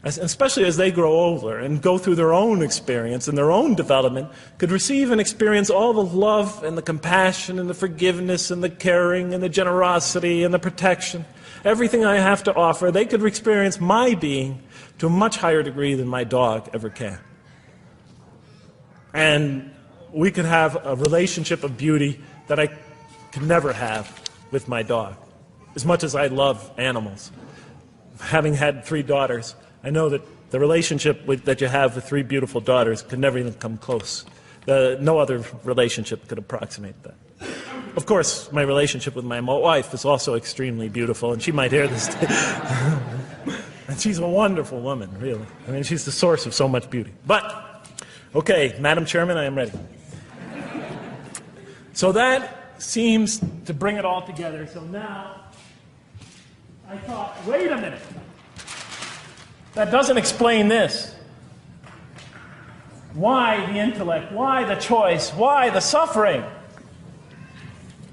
[SPEAKER 2] especially as they grow older and go through their own experience and their own development, could receive and experience all the love and the compassion and the forgiveness and the caring and the generosity and the protection. Everything I have to offer, they could experience my being to a much higher degree than my dog ever can. And we could have a relationship of beauty that I could never have with my dog. As much as I love animals, having had 3 daughters, I know that the relationship that you have with 3 beautiful daughters could never even come close. No other relationship could approximate that. Of course, my relationship with my wife is also extremely beautiful, and she might hear this. And she's a wonderful woman, really. I mean, she's the source of so much beauty. But, okay, Madam Chairman, I am ready. So that seems to bring it all together. So now, I thought, wait a minute. That doesn't explain this. Why the intellect? Why the choice? Why the suffering?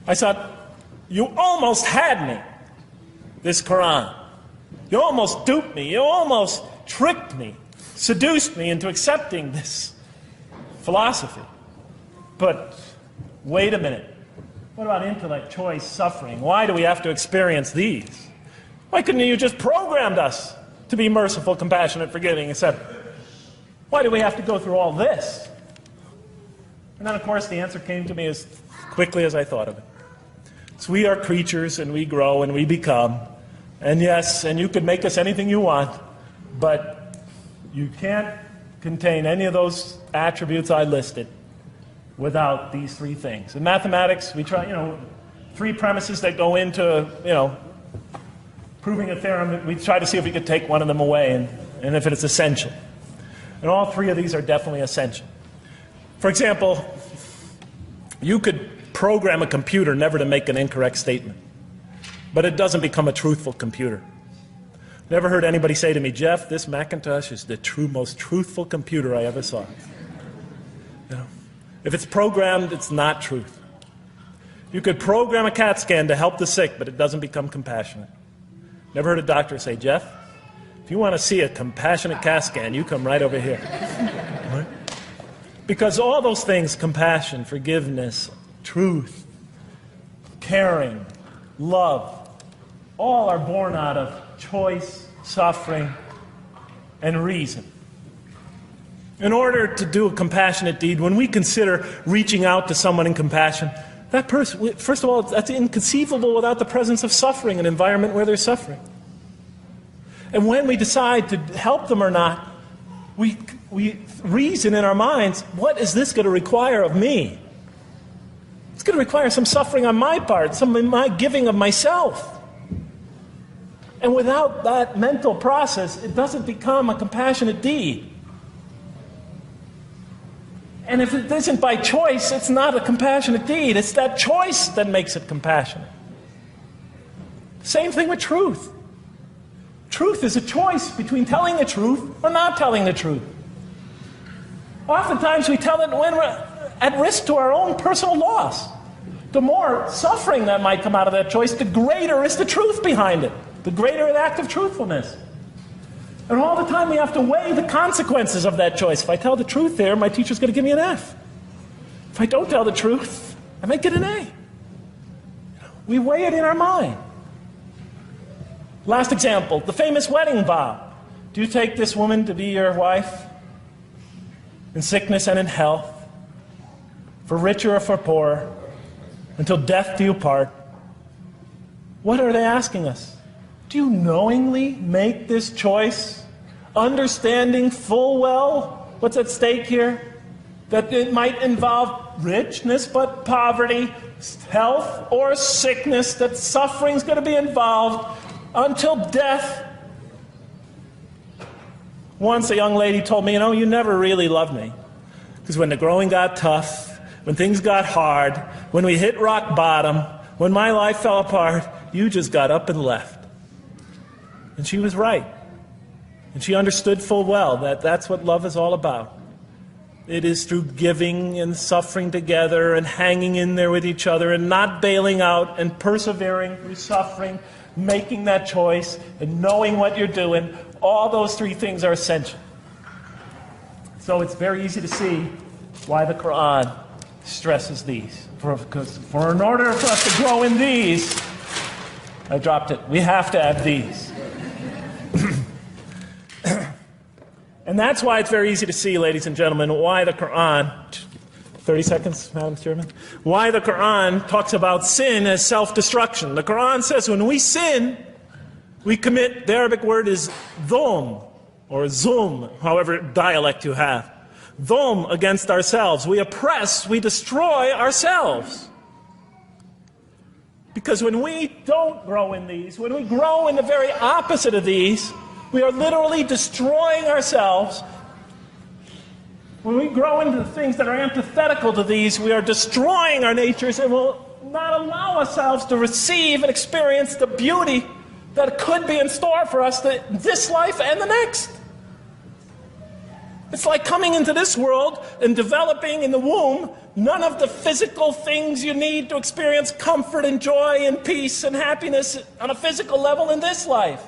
[SPEAKER 2] I thought, you almost had me, this Quran. You almost duped me. You almost tricked me, seduced me into accepting this philosophy. But wait a minute. What about intellect, choice, suffering? Why do we have to experience these? Why couldn't you just programmed us to be merciful, compassionate, forgiving, etc.? Why do we have to go through all this? And then, of course, the answer came to me as quickly as I thought of it. So we are creatures, and we grow, and we become. And yes, and you could make us anything you want, but you can't contain any of those attributes I listed without these three things. In mathematics, we try, three premises that go into, proving a theorem. We try to see if we could take one of them away, and if it's essential. And all three of these are definitely essential. For example, you could program a computer never to make an incorrect statement, but it doesn't become a truthful computer. Never heard anybody say to me, Jeff, this Macintosh is the most truthful computer I ever saw. If it's programmed, it's not truth. You could program a CAT scan to help the sick, but it doesn't become compassionate. Never heard a doctor say, Jeff, if you want to see a compassionate CAT scan, you come right over here. Right? Because all those things, compassion, forgiveness, truth, caring, love, all are born out of choice, suffering, and reason. In order to do a compassionate deed, when we consider reaching out to someone in compassion, that person, first of all, that's inconceivable without the presence of suffering, an environment where there's suffering. And when we decide to help them or not, we reason in our minds, what is this going to require of me? It's going to require some suffering on my part, some of my giving of myself. And without that mental process, it doesn't become a compassionate deed. And if it isn't by choice, it's not a compassionate deed. It's that choice that makes it compassionate. Same thing with truth. Truth is a choice between telling the truth or not telling the truth. Oftentimes we tell it when we're at risk to our own personal loss. The more suffering that might come out of that choice, the greater is the truth behind it. The greater the act of truthfulness. And all the time we have to weigh the consequences of that choice. If I tell the truth there, my teacher's going to give me an F. If I don't tell the truth, I might get an A. We weigh it in our mind. Last example, the famous wedding vow. Do you take this woman to be your wife in sickness and in health, for richer or for poorer, until death do you part? What are they asking us? Do you knowingly make this choice, understanding full well what's at stake here? That it might involve richness but poverty, health or sickness, that suffering's going to be involved until death. Once a young lady told me, you never really loved me. Because when the growing got tough, when things got hard, when we hit rock bottom, when my life fell apart, you just got up and left. And she was right. And she understood full well that that's what love is all about. It is through giving and suffering together and hanging in there with each other and not bailing out and persevering through suffering, making that choice and knowing what you're doing. All those three things are essential. So it's very easy to see why the Quran stresses these. Because in order for us to grow in these, I dropped it, we have to have these. And that's why it's very easy to see, ladies and gentlemen, why the Quran, 30 seconds, Madam Chairman, why the Quran talks about sin as self-destruction. The Quran says when we sin, we commit, the Arabic word is dhulm, or zulm, however dialect you have. Dhulm against ourselves. We oppress, we destroy ourselves. Because when we don't grow in these, when we grow in the very opposite of these, we are literally destroying ourselves. When we grow into the things that are antithetical to these, we are destroying our natures and will not allow ourselves to receive and experience the beauty that could be in store for us this life and the next. It's like coming into this world and developing in the womb None of the physical things you need to experience comfort and joy and peace and happiness on a physical level in this life.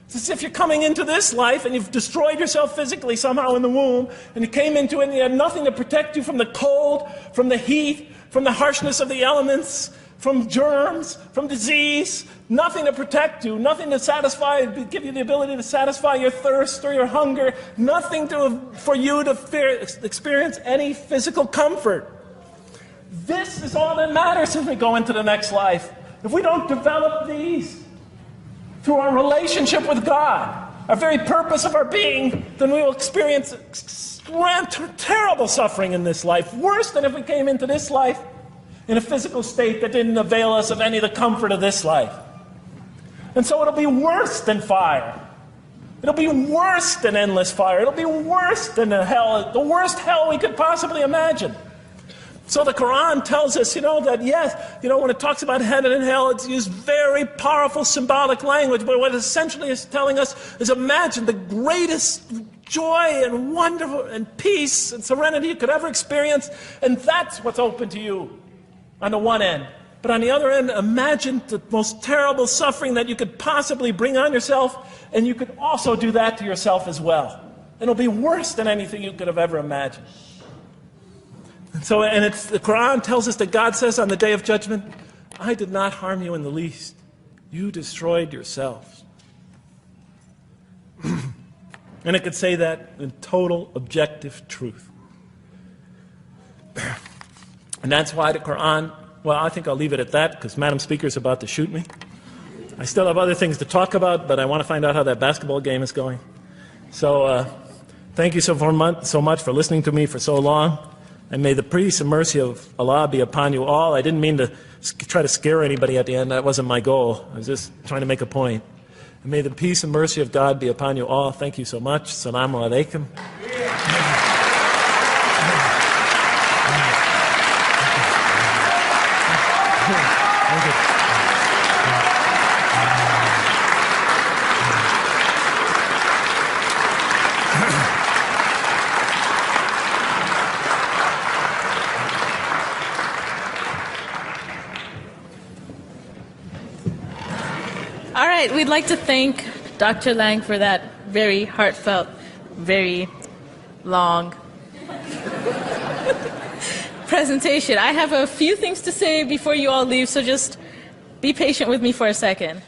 [SPEAKER 2] It's as if you're coming into this life and you've destroyed yourself physically somehow in the womb, and you came into it and you had nothing to protect you from the cold, from the heat, from the harshness of the elements, from germs, from disease, nothing to protect you, nothing to satisfy, give you the ability to satisfy your thirst or your hunger, nothing for you to experience any physical comfort. This is all that matters as we go into the next life. If we don't develop these through our relationship with God, our very purpose of our being, then we will experience terrible suffering in this life, worse than if we came into this life in a physical state that didn't avail us of any of the comfort of this life. And so it'll be worse than fire. It'll be worse than endless fire. It'll be worse than hell, the worst hell we could possibly imagine. So the Quran tells us, that yes, when it talks about heaven and hell, it's used very powerful symbolic language, but what it essentially is telling us is imagine the greatest joy and wonderful and peace and serenity you could ever experience, and that's what's open to you on the one end. But on the other end, imagine the most terrible suffering that you could possibly bring on yourself, and you could also do that to yourself as well. It'll be worse than anything you could have ever imagined. And so, the Quran tells us that God says on the Day of Judgment, I did not harm you in the least. You destroyed yourselves. And it could say that in total objective truth. And that's why the Quran, well, I think I'll leave it at that because Madam Speaker is about to shoot me. I still have other things to talk about, but I want to find out how that basketball game is going. So thank you so much for listening to me for so long. And may the peace and mercy of Allah be upon you all. I didn't mean to try to scare anybody at the end. That wasn't my goal. I was just trying to make a point. And may the peace and mercy of God be upon you all. Thank you so much. Assalamu alaikum.
[SPEAKER 3] All right, we'd like to thank Dr. Lang for that very heartfelt, very long presentation. I have a few things to say before you all leave, so just be patient with me for a second.